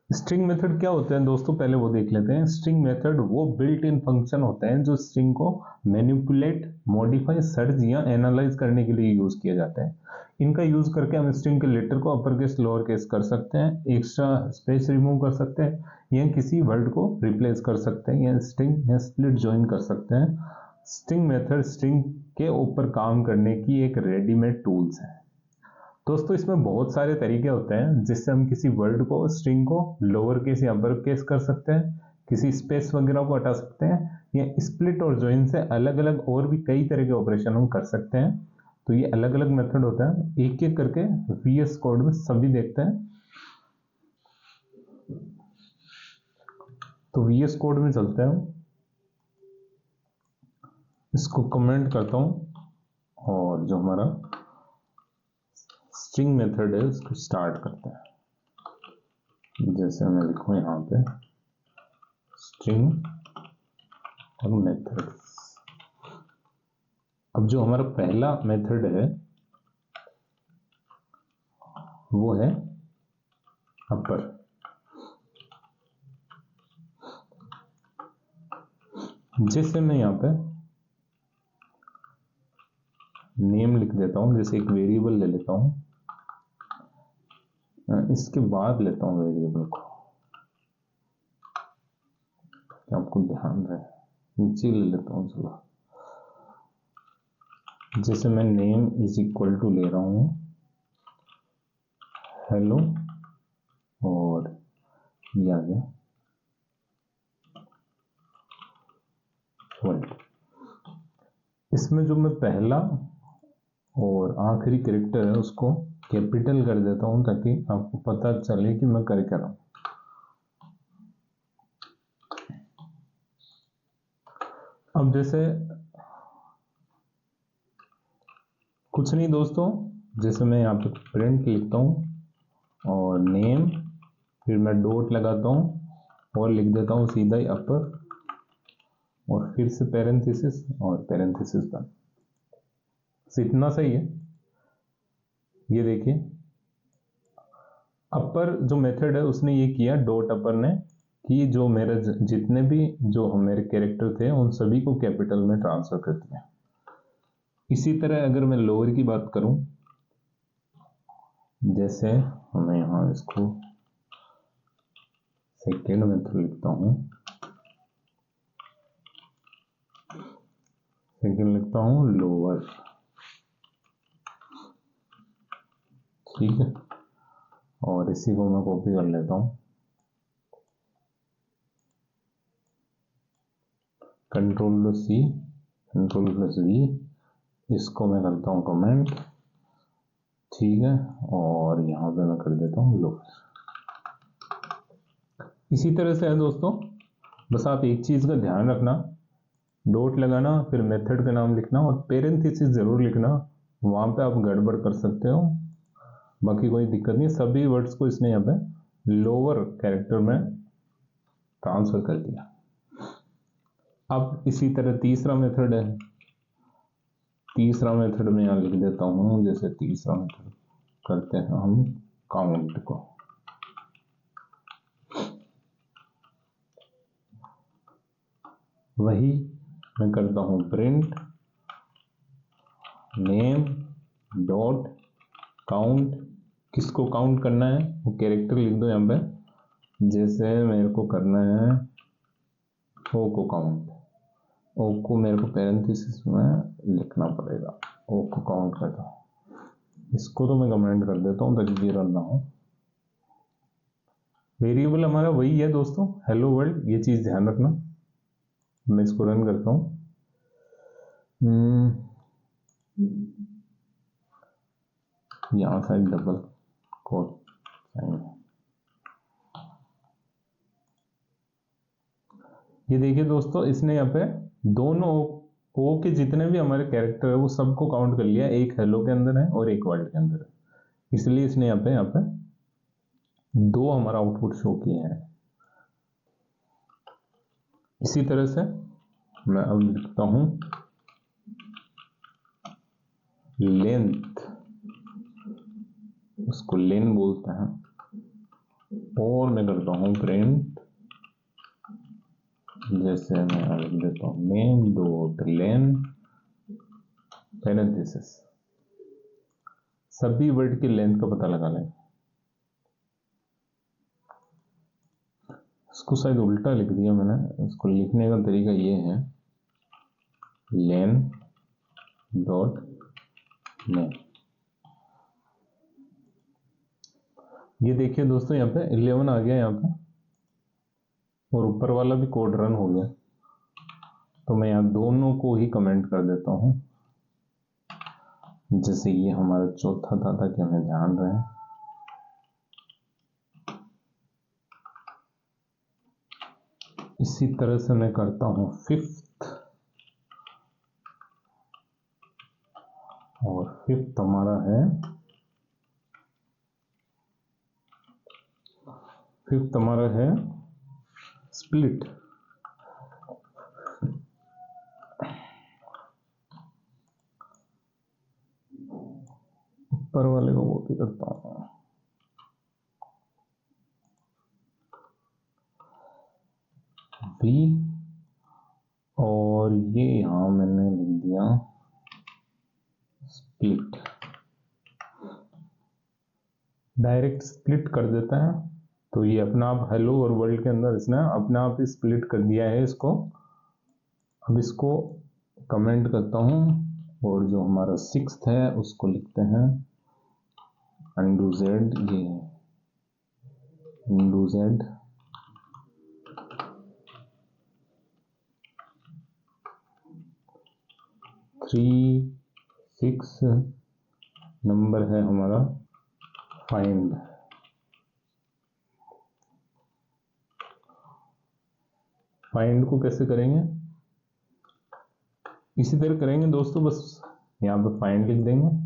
स्ट्रिंग मेथड क्या होते हैं दोस्तों, पहले वो देख लेते हैं। स्ट्रिंग मेथड वो बिल्ट इन फंक्शन होते हैं जो स्ट्रिंग को मैनिपुलेट, मॉडिफाई, सर्च या एनालाइज करने के लिए यूज किया जाता है। इनका यूज करके हम स्ट्रिंग के लेटर को अपर केस, लोअर केस कर सकते हैं, एक्स्ट्रा स्पेस रिमूव कर सकते हैं, या किसी वर्ड को रिप्लेस कर सकते हैं, या स्ट्रिंग या स्प्लिट ज्वाइन कर सकते हैं। स्ट्रिंग मेथड स्ट्रिंग के ऊपर काम करने की एक रेडीमेड टूल्स है दोस्तों। इसमें बहुत सारे तरीके होते हैं जिससे हम किसी वर्ड को, स्ट्रिंग को लोअर केस या अपर केस कर सकते हैं, किसी स्पेस वगैरह को हटा सकते हैं, या स्प्लिट और ज्वाइन से अलग अलग और भी कई तरह के ऑपरेशन हम कर सकते हैं। तो ये अलग अलग मेथड होता है, एक एक करके VS कोड में सभी देखते हैं। तो VS कोड में चलते हैं, इसको कमेंट करता हूं और जो हमारा स्ट्रिंग मेथड है उसको स्टार्ट करते हैं। जैसे मैं लिखूं यहाँ पे स्ट्रिंग और मेथड। अब जो हमारा पहला मेथड है वो है अपर। जैसे मैं यहाँ पे नेम लिख देता हूं, जैसे एक वेरिएबल ले लेता हूं, इसके बाद लेता हूं वेरिएबल को, आपको ध्यान रहे, नीचे ले लेता हूं। चलो, जैसे मैं नेम इज इक्वल टू ले रहा हूं हेलो और ये आ गया वर्ल्ड। इसमें जो मैं पहला और आखिरी कैरेक्टर है उसको कैपिटल कर देता हूं ताकि आपको पता चले कि मैं कर क्या रहा हूं। अब जैसे कुछ नहीं दोस्तों, जैसे मैं यहाँ पे प्रिंट लिखता हूँ और नेम, फिर मैं डॉट लगाता हूँ और लिख देता हूँ सीधा ही अपर और फिर से पैरेंथेसिस और पैरेंथेसिस बंद। इतना सही है। ये देखिए अपर जो मेथड है उसने ये किया, डॉट अपर ने, कि जो मेरे जितने भी जो मेरे कैरेक्टर थे उन सभी को कैपिटल में ट्रांसफर कर दिया। इसी तरह अगर मैं लोअर की बात करूं, जैसे मैं यहां इसको सेकेंड मेथड लिखता हूं, सेकेंड लिखता हूं लोअर, ठीक है, और इसी को मैं कॉपी कर लेता हूं, Ctrl+C Ctrl+V, इसको मैं करता हूं कमेंट, ठीक है, और यहां पे मैं कर देता हूं लोअर। इसी तरह से है दोस्तों, बस आप एक चीज का ध्यान रखना, डॉट लगाना, फिर मेथड का नाम लिखना और पैरेंथेसिस जरूर लिखना, वहां पे आप गड़बड़ कर सकते हो, बाकी कोई दिक्कत नहीं। सभी वर्ड्स को इसने यहाँ पे लोअर कैरेक्टर में ट्रांसफर कर दिया। अब इसी तरह तीसरा मेथड है, तीसरा मेथड में यहाँ लिख देता हूं, जैसे तीसरा मेथड करते हैं हम काउंट को, वही मैं करता हूं प्रिंट नेम डॉट काउंट। किसको काउंट करना है वो कैरेक्टर लिख दो यहाँ पे, जैसे मेरे को करना है ओ को काउंट, ओ को मेरे को पैरेंथेसिस में लिखना पड़ेगा, ओ को काउंट करता हूँ। इसको तो मैं कमेंट कर देता हूँ ताकि ये रन ना हो। वेरिएबल हमारा वही है दोस्तों, हेलो वर्ल्ड, ये चीज ध्यान रखना। मैं इसको रन करता हूँ, यहाँ साइड डबल कोट साइन। ये देखिए दोस्तों, इसने यहाँ पे दोनों ओ के जितने भी हमारे कैरेक्टर है वो सबको काउंट कर लिया, एक हेलो के अंदर है और एक वर्ल्ड के अंदर है, इसलिए इसने यहाँ पे दो हमारा आउटपुट शो किए हैं। इसी तरह से मैं अब लिखता हूं लेंथ, उसको लेन बोलते हैं, और मैं करता हूं प्रिंट, जैसे मैं लिख देता हूं नेम डॉट लेन पैरेंथेसिस, सभी वर्ड की लेंथ का पता लगा लें। इसको शायद उल्टा लिख दिया मैंने, इसको लिखने का तरीका ये है लेन डॉट नेम। ये देखिए दोस्तों, यहाँ पे 11 आ गया यहाँ पे, और ऊपर वाला भी कोड रन हो गया। तो मैं यहाँ दोनों को ही कमेंट कर देता हूँ, जैसे ये हमारा चौथा था ताकि हमें ध्यान रहे। इसी तरह से मैं करता हूँ फिफ्थ, और फिफ्थ हमारा है, फिफ्थ हमारा है स्प्लिट। ऊपर वाले को कॉपी करता हूँ, भी, और ये यहां मैंने लिख दिया स्प्लिट। डायरेक्ट स्प्लिट कर देता है, तो ये अपना आप हेलो और वर्ल्ड के अंदर इसने अपने आप ही स्प्लिट कर दिया है इसको। अब इसको कमेंट करता हूं, और जो हमारा सिक्स्थ है उसको लिखते हैं undo z, ये undo z, 3 6 नंबर है हमारा फाइंड। फाइंड को कैसे करेंगे, इसी तरह करेंगे दोस्तों, बस यहाँ पे फाइंड लिख देंगे,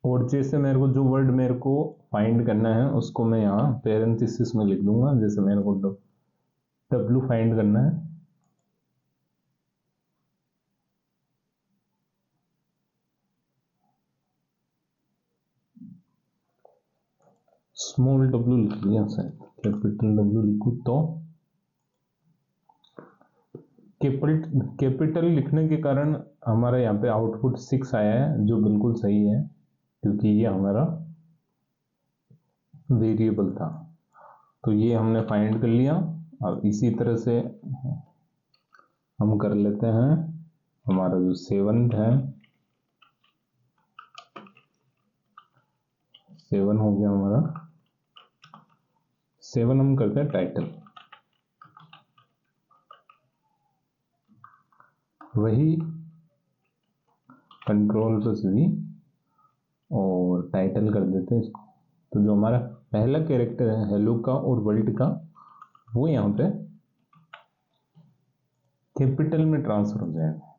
और जैसे मेरे को जो वर्ड मेरे को फाइंड करना है उसको मैं यहाँ पेरेंथेसिस में लिख दूंगा। जैसे मेरे को डब्लू फाइंड करना है, स्मॉल डब्लू लिख लिया, शायद कैपिटल डब्लू लिखूं तो कैपिटल लिखने के कारण हमारा यहाँ पे आउटपुट 6 आया है, जो बिल्कुल सही है क्योंकि ये हमारा वेरिएबल था। तो ये हमने फाइंड कर लिया। अब इसी तरह से हम कर लेते हैं हमारा जो सेवंथ है, 7 हो गया हमारा। 7 हम करते हैं टाइटल, वही कंट्रोल प्लस वी, और टाइटल कर देते हैं इसको। तो जो हमारा पहला कैरेक्टर है हेलो का और वर्ल्ड का, वो यहाँ पे कैपिटल में ट्रांसफर हो जाएगा।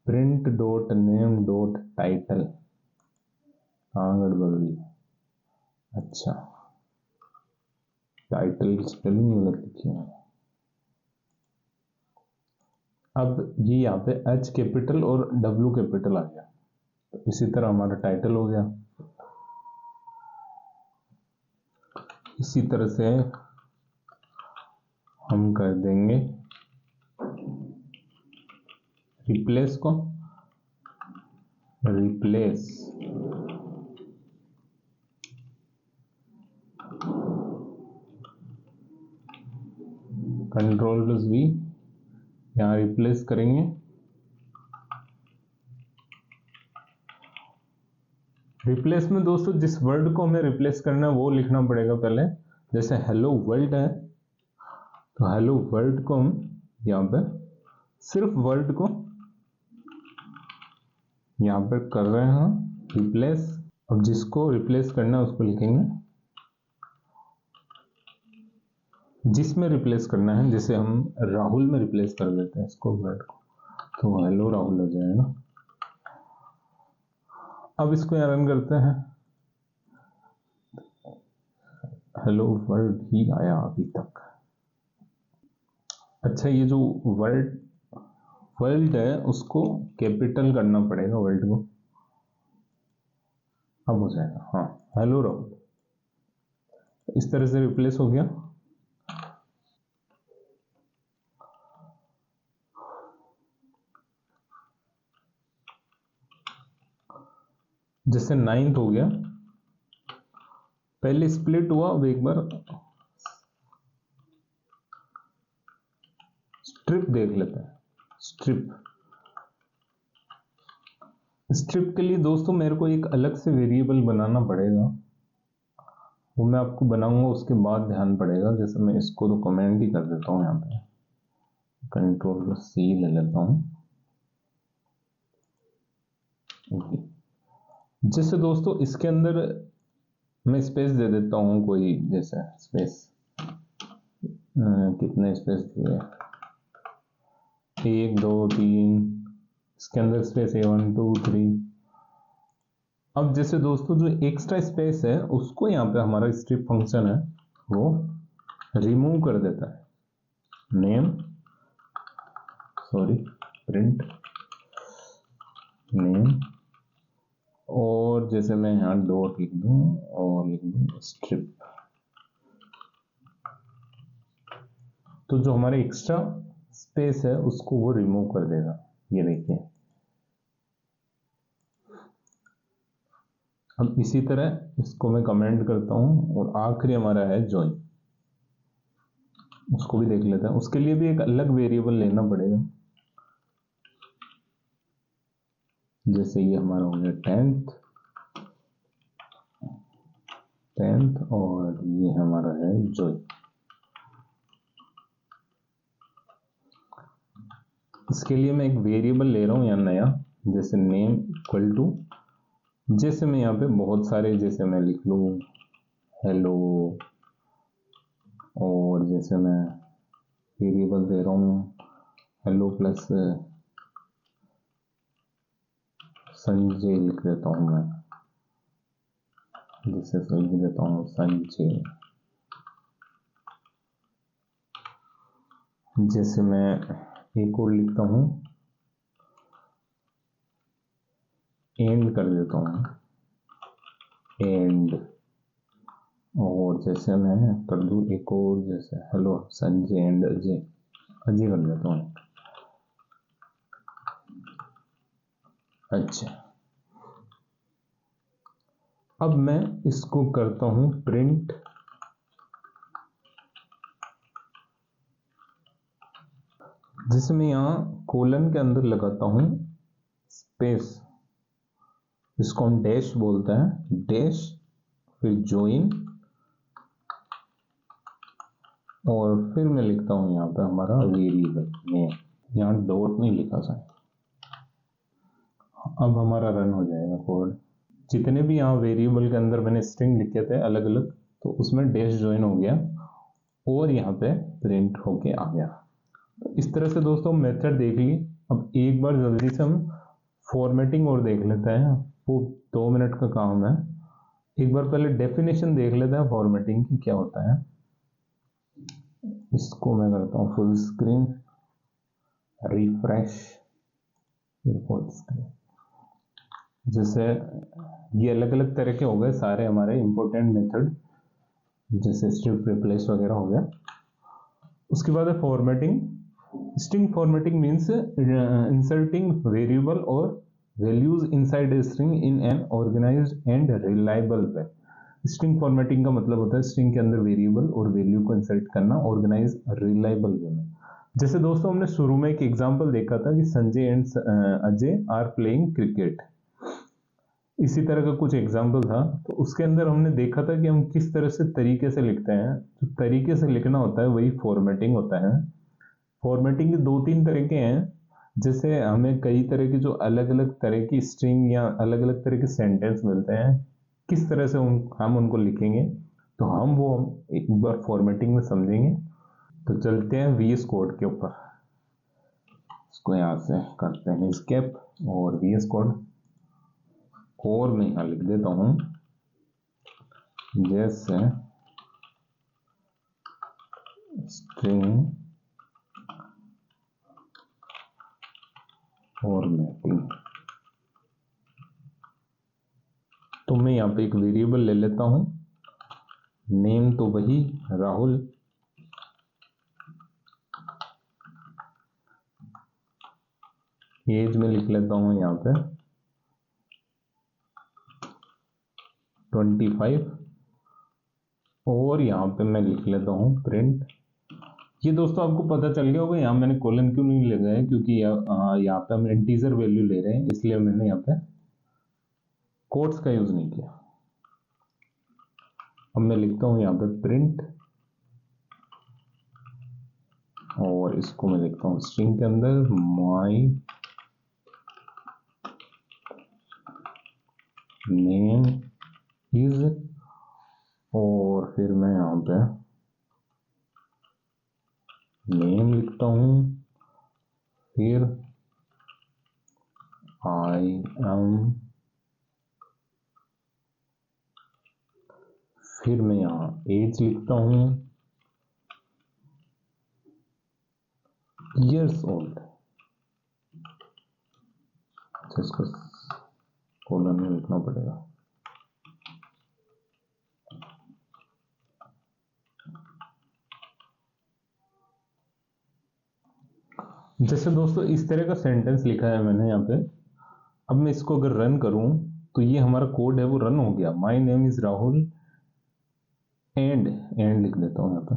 Print dot name dot title, कहाँ गड़बड़ हुई, अच्छा टाइटल की स्पेलिंग गलत लिखी है। अब ये यहाँ पे एच कैपिटल और डब्ल्यू कैपिटल आ गया, तो इसी तरह हमारा टाइटल हो गया। इसी तरह से हम कर देंगे रिप्लेस को, रिप्लेस कंट्रोल प्लस वी, यहाँ रिप्लेस करेंगे। रिप्लेस में दोस्तों जिस वर्ड को हमें रिप्लेस करना है वो लिखना पड़ेगा पहले। जैसे हेलो वर्ल्ड है, तो हेलो वर्ल्ड को हम यहाँ पे सिर्फ वर्ड को यहाँ पे कर रहे हैं रिप्लेस। अब जिसको रिप्लेस करना है उसको लिखेंगे, जिसमें रिप्लेस करना है। जैसे हम राहुल में रिप्लेस कर देते हैं इसको वर्ड को, तो हेलो राहुल हो जाएगा। अब इसको यहाँ रन करते हैं, हेलो वर्ल्ड ही आया अभी तक। अच्छा, ये जो वर्ल्ड है उसको कैपिटल करना पड़ेगा, वर्ल्ड को। अब हो जाएगा, हाँ हेलो राहुल। इस तरह से रिप्लेस हो गया। जैसे 9th हो गया, पहले स्प्लिट हुआ, अब एक बार स्ट्रिप देख लेते हैं। स्ट्रिप के लिए दोस्तों मेरे को एक अलग से वेरिएबल बनाना पड़ेगा, वो मैं आपको बनाऊंगा उसके बाद ध्यान पड़ेगा। जैसे मैं इसको तो कमेंट ही कर देता हूँ, यहाँ पे कंट्रोल सी ले लेता हूँ। जैसे दोस्तों इसके अंदर मैं स्पेस दे देता हूँ कोई, जैसे स्पेस कितने स्पेस दिए, 1 2 3, इसके अंदर स्पेस है 1 2 3। अब जैसे दोस्तों जो एक्स्ट्रा स्पेस है उसको यहाँ पे हमारा स्ट्रिप फंक्शन है वो रिमूव कर देता है। प्रिंट नेम, और जैसे मैं यहाँ डॉट लिख दूँ और लिख दूँ स्ट्रिप, तो जो हमारा एक्स्ट्रा स्पेस है उसको वो रिमूव कर देगा। ये देखिए। अब इसी तरह इसको मैं कमेंट करता हूं और आखिरी हमारा है जॉइन, उसको भी देख लेते हैं। उसके लिए भी एक अलग वेरिएबल लेना पड़ेगा। जैसे ये हमारा हो गया 10th और ये हमारा है जॉइन। इसके लिए मैं एक वेरिएबल ले रहा हूं यहाँ नया, जैसे नेम इक्वल टू, जैसे मैं यहाँ पे बहुत सारे, जैसे मैं लिख लूँ हेलो, और जैसे मैं वेरिएबल दे रहा हूँ हेलो प्लस संजय लिख देता हूँ मैं, जैसे लिख देता हूँ संजय। जैसे मैं एक और लिखता हूँ एंड कर देता हूँ एंड, और जैसे मैं कर दूँ एक और, जैसे हेलो संजय एंड अजय, अजय कर देता हूँ। अच्छा, अब मैं इसको करता हूँ प्रिंट, जैसे मैं यहाँ कोलन के अंदर लगाता हूँ स्पेस, इसको हम डैश बोलते हैं, डैश फिर ज्वाइन, और फिर मैं लिखता हूँ यहाँ पे हमारा वेरिएबल नेम, यहाँ डॉट नहीं लिखा था। अब हमारा रन हो जाएगा कोड। जितने भी यहाँ वेरिएबल के अंदर मैंने स्ट्रिंग लिखे थे अलग अलग, तो उसमें डैश ज्वाइन हो गया और यहाँ पे प्रिंट होके आ गया। तो इस तरह से दोस्तों मेथड देख ली। अब एक बार जल्दी से हम फॉर्मेटिंग और देख लेते हैं, वो 2 मिनट का काम है। एक बार पहले डेफिनेशन देख लेते हैं फॉर्मेटिंग की क्या होता है। इसको मैं करता हूँ full screen, refresh, full screen. जैसे ये अलग अलग तरह के हो गए सारे हमारे इंपॉर्टेंट मेथड, जैसे स्ट्रिप रिप्लेस वगैरह हो गया। उसके बाद है formatting. String formatting means inserting variable और values inside a string in an organised and reliable way. String formatting का मतलब होता है स्ट्रिंग के अंदर वेरिएबल और वैल्यू को इंसर्ट करना ऑर्गेनाइज रिलायबल वे में। जैसे दोस्तों हमने शुरू में एक एग्जांपल देखा था कि Sanjay and Ajay are playing cricket, इसी तरह का कुछ एग्जाम्पल था। तो उसके अंदर हमने देखा था कि हम किस तरह से तरीके से लिखते हैं। तो तरीके से लिखना होता है वही फॉर्मेटिंग होता है। फॉर्मेटिंग के 2-3 तरीके हैं। जैसे हमें कई तरह की जो अलग अलग तरह की स्ट्रिंग या अलग अलग तरह के सेंटेंस मिलते हैं, किस तरह से हम उनको लिखेंगे, तो हम वो एक बार फॉर्मेटिंग में समझेंगे। तो चलते हैं VS कोड के ऊपर। इसको यहाँ से करते हैं स्केप और VS कोड, और मैं यहाँ लिख देता हूँ जैसे स्ट्रिंग फॉर्मेटिंग। तो मैं यहाँ पे एक वेरिएबल ले लेता हूँ, नेम तो वही राहुल, एज में लिख लेता हूँ यहाँ पे 25, और यहाँ पे मैं लिख लेता हूँ प्रिंट। ये दोस्तों आपको पता चल गया होगा यहाँ मैंने कोलन क्यों नहीं लगाया, क्योंकि यहाँ पे हम इंटीजर वैल्यू ले रहे हैं, इसलिए मैंने यहाँ पे कोट्स का यूज नहीं किया। अब मैं लिखता हूँ यहाँ पे प्रिंट, और इसको मैं लिखता हूँ स्ट्रिंग के अंदर माई नेम इज, और फिर मैं यहाँ पे नेम लिखता हूँ, फिर आई एम, फिर मैं यहाँ एज लिखता हूँ ईयर्स ओल्ड। अच्छा, इसको कोलन में लिखना पड़ेगा। जैसे दोस्तों इस तरह का सेंटेंस लिखा है मैंने यहाँ पे। अब मैं इसको अगर रन करूं तो ये हमारा कोड है वो रन हो गया। My name is Rahul and लिख देता हूं यहाँ पे।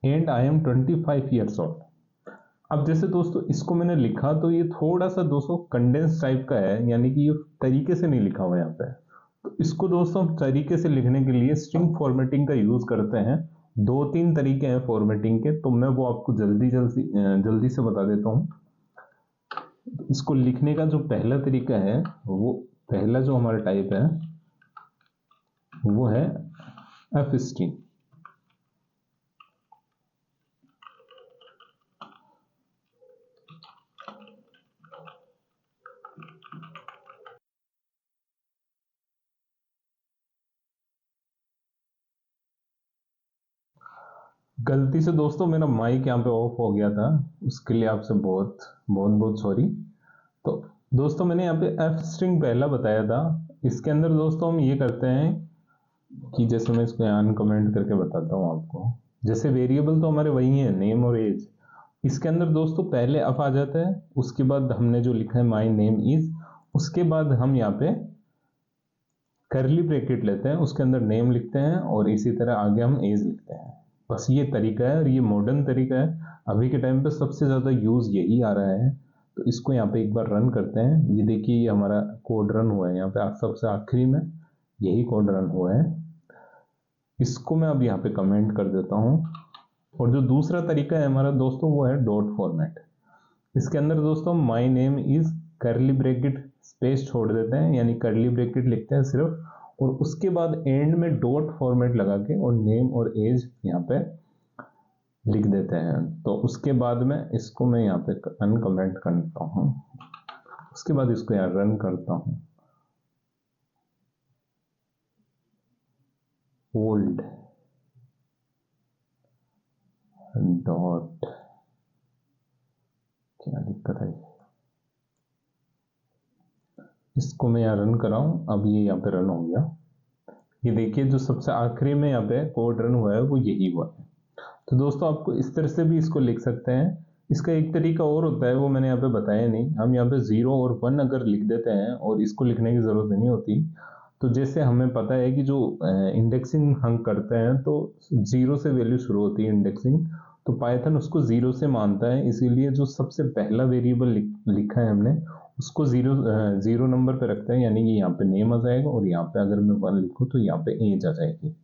And I am 25 years old. अब जैसे दोस्तों इसको मैंने लिखा तो ये थोड़ा सा दोस्तों कंडेंस टाइप का है, यानी कि ये तरीके से नहीं लिखा हुआ यहाँ पे। तो इसको दोस्तों हम तरीके से लिखने के लिए स्ट्रिंग फॉर्मेटिंग का यूज करते हैं। 2-3 तरीके हैं फॉर्मेटिंग के, तो मैं वो आपको जल्दी से बता देता हूँ। इसको लिखने का जो पहला तरीका है, वो पहला जो हमारा टाइप है वो है एफ स्ट्रिंग। गलती से दोस्तों मेरा माइक यहाँ पे ऑफ हो गया था, उसके लिए आपसे बहुत बहुत बहुत सॉरी। तो दोस्तों मैंने यहाँ पे एफ स्ट्रिंग पहला बताया था। इसके अंदर दोस्तों हम ये करते हैं कि जैसे मैं इसको यहाँ कमेंट करके बताता हूँ आपको। जैसे वेरिएबल तो हमारे वही है, नेम और एज। इसके अंदर दोस्तों पहले एफ आ जाता है, उसके बाद हमने जो लिखा है माई नेम इज, उसके बाद हम यहाँ पे करली ब्रैकेट लेते हैं, उसके अंदर नेम लिखते हैं और इसी तरह आगे हम एज लिखते हैं। बस ये तरीका है और ये मॉडर्न तरीका है। अभी के टाइम पे सबसे ज़्यादा यूज़ यही आ रहा है। तो इसको यहाँ पे एक बार रन करते हैं। ये देखिए ये हमारा कोड रन हुआ है। यहाँ पे सबसे आखिरी में यही कोड रन हुआ है। इसको मैं अब यहाँ पे कमेंट कर देता हूँ। और जो दूसरा तरीका है हमारा दोस्तों वो है डॉट फॉर्मेट। इसके अंदर दोस्तों माई नेम इज करली ब्रैकेट स्पेस छोड़ देते हैं, यानी करली ब्रैकेट लिखते हैं सिर्फ, और उसके बाद एंड में डॉट फॉर्मेट लगा के और नेम और एज यहाँ पे लिख देते हैं। तो उसके बाद में इसको मैं यहाँ पे अनकमेंट करता हूँ, उसके बाद इसको यहाँ रन करता हूँ। ओल्ड डॉट, क्या दिक्कत है, इसको मैं यहाँ रन कराऊं। अब ये यहाँ पे रन हो गया। ये देखिए जो सबसे आखिरी में यहाँ पे कोड रन हुआ है वो यही हुआ है। तो दोस्तों आपको इस तरह से भी इसको लिख सकते हैं। इसका एक तरीका और होता है, वो मैंने यहाँ पे बताया नहीं। हम यहाँ पे 0 और 1 अगर लिख देते हैं और इसको लिखने की ज़रूरत नहीं होती। तो जैसे हमें पता है कि जो इंडेक्सिंग हम करते हैं तो 0 से वैल्यू शुरू होती है इंडेक्सिंग, तो पाइथन उसको 0 से मानता है। इसीलिए जो सबसे पहला वेरिएबल लिखा है हमने उसको 0 नंबर पे रखते हैं, यानी कि यहाँ पे नेम आ जाएगा और यहाँ पे अगर मैं 1 लिखूँ तो यहाँ पे एज आ जाएगी।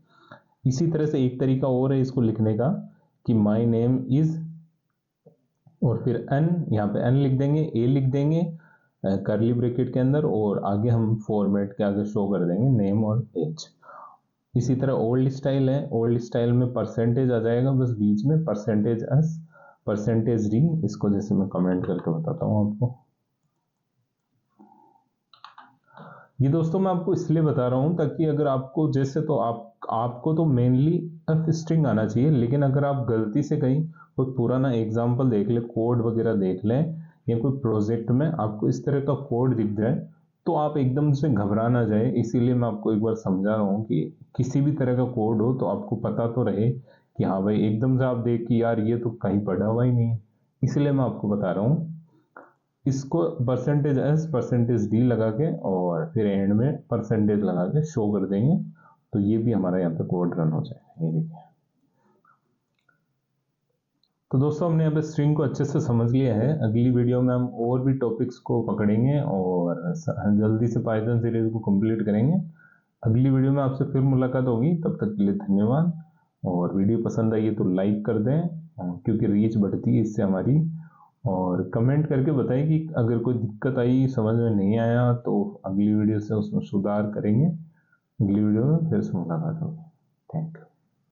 इसी तरह से एक तरीका और है इसको लिखने का कि माई नेम इज और फिर एन, यहाँ पे एन लिख देंगे, ए लिख देंगे करली ब्रैकेट के अंदर, और आगे हम फॉर्मेट के आगे शो कर देंगे नेम और एज। इसी तरह ओल्ड स्टाइल है, ओल्ड स्टाइल में परसेंटेज आ जाएगा बस बीच में, परसेंटेज एस, परसेंटेज डी। इसको जैसे मैं कमेंट करके बताता हूँ आपको। ये दोस्तों मैं आपको इसलिए बता रहा हूँ ताकि अगर आपको जैसे तो आपको तो मेनली एफ स्ट्रिंग आना चाहिए, लेकिन अगर आप गलती से कहीं कोई पुराना एग्जाम्पल देख ले, कोड वगैरह देख लें, या कोई प्रोजेक्ट में आपको इस तरह का कोड दिख जाए तो आप एकदम से घबरा ना जाए। इसीलिए मैं आपको एक बार समझा रहा हूँ कि किसी भी तरह का कोड हो तो आपको पता तो रहे कि हाँ भाई एकदम से आप देख कि यार ये तो कहीं पढ़ा हुआ ही नहीं है। इसलिए मैं आपको बता रहा हूँ। इसको परसेंटेज एस परसेंटेज डी लगा के और फिर एंड में परसेंटेज लगा के शो कर देंगे, तो ये भी हमारा यहाँ पे कोड रन हो जाएगा। ये देखिए। तो दोस्तों हमने यहाँ पे स्ट्रिंग को अच्छे से समझ लिया है। अगली वीडियो में हम और भी टॉपिक्स को पकड़ेंगे और जल्दी से पाइथन सीरीज को कंप्लीट करेंगे। अगली वीडियो में आपसे फिर मुलाकात होगी, तब तक के लिए धन्यवाद। और वीडियो पसंद आई है तो लाइक कर दें, क्योंकि रीच बढ़ती है इससे हमारी। और कमेंट करके बताएं कि अगर कोई दिक्कत आई, समझ में नहीं आया, तो अगली वीडियो से उसमें सुधार करेंगे। अगली वीडियो में फिर से मुलाकात होगी। Thank you.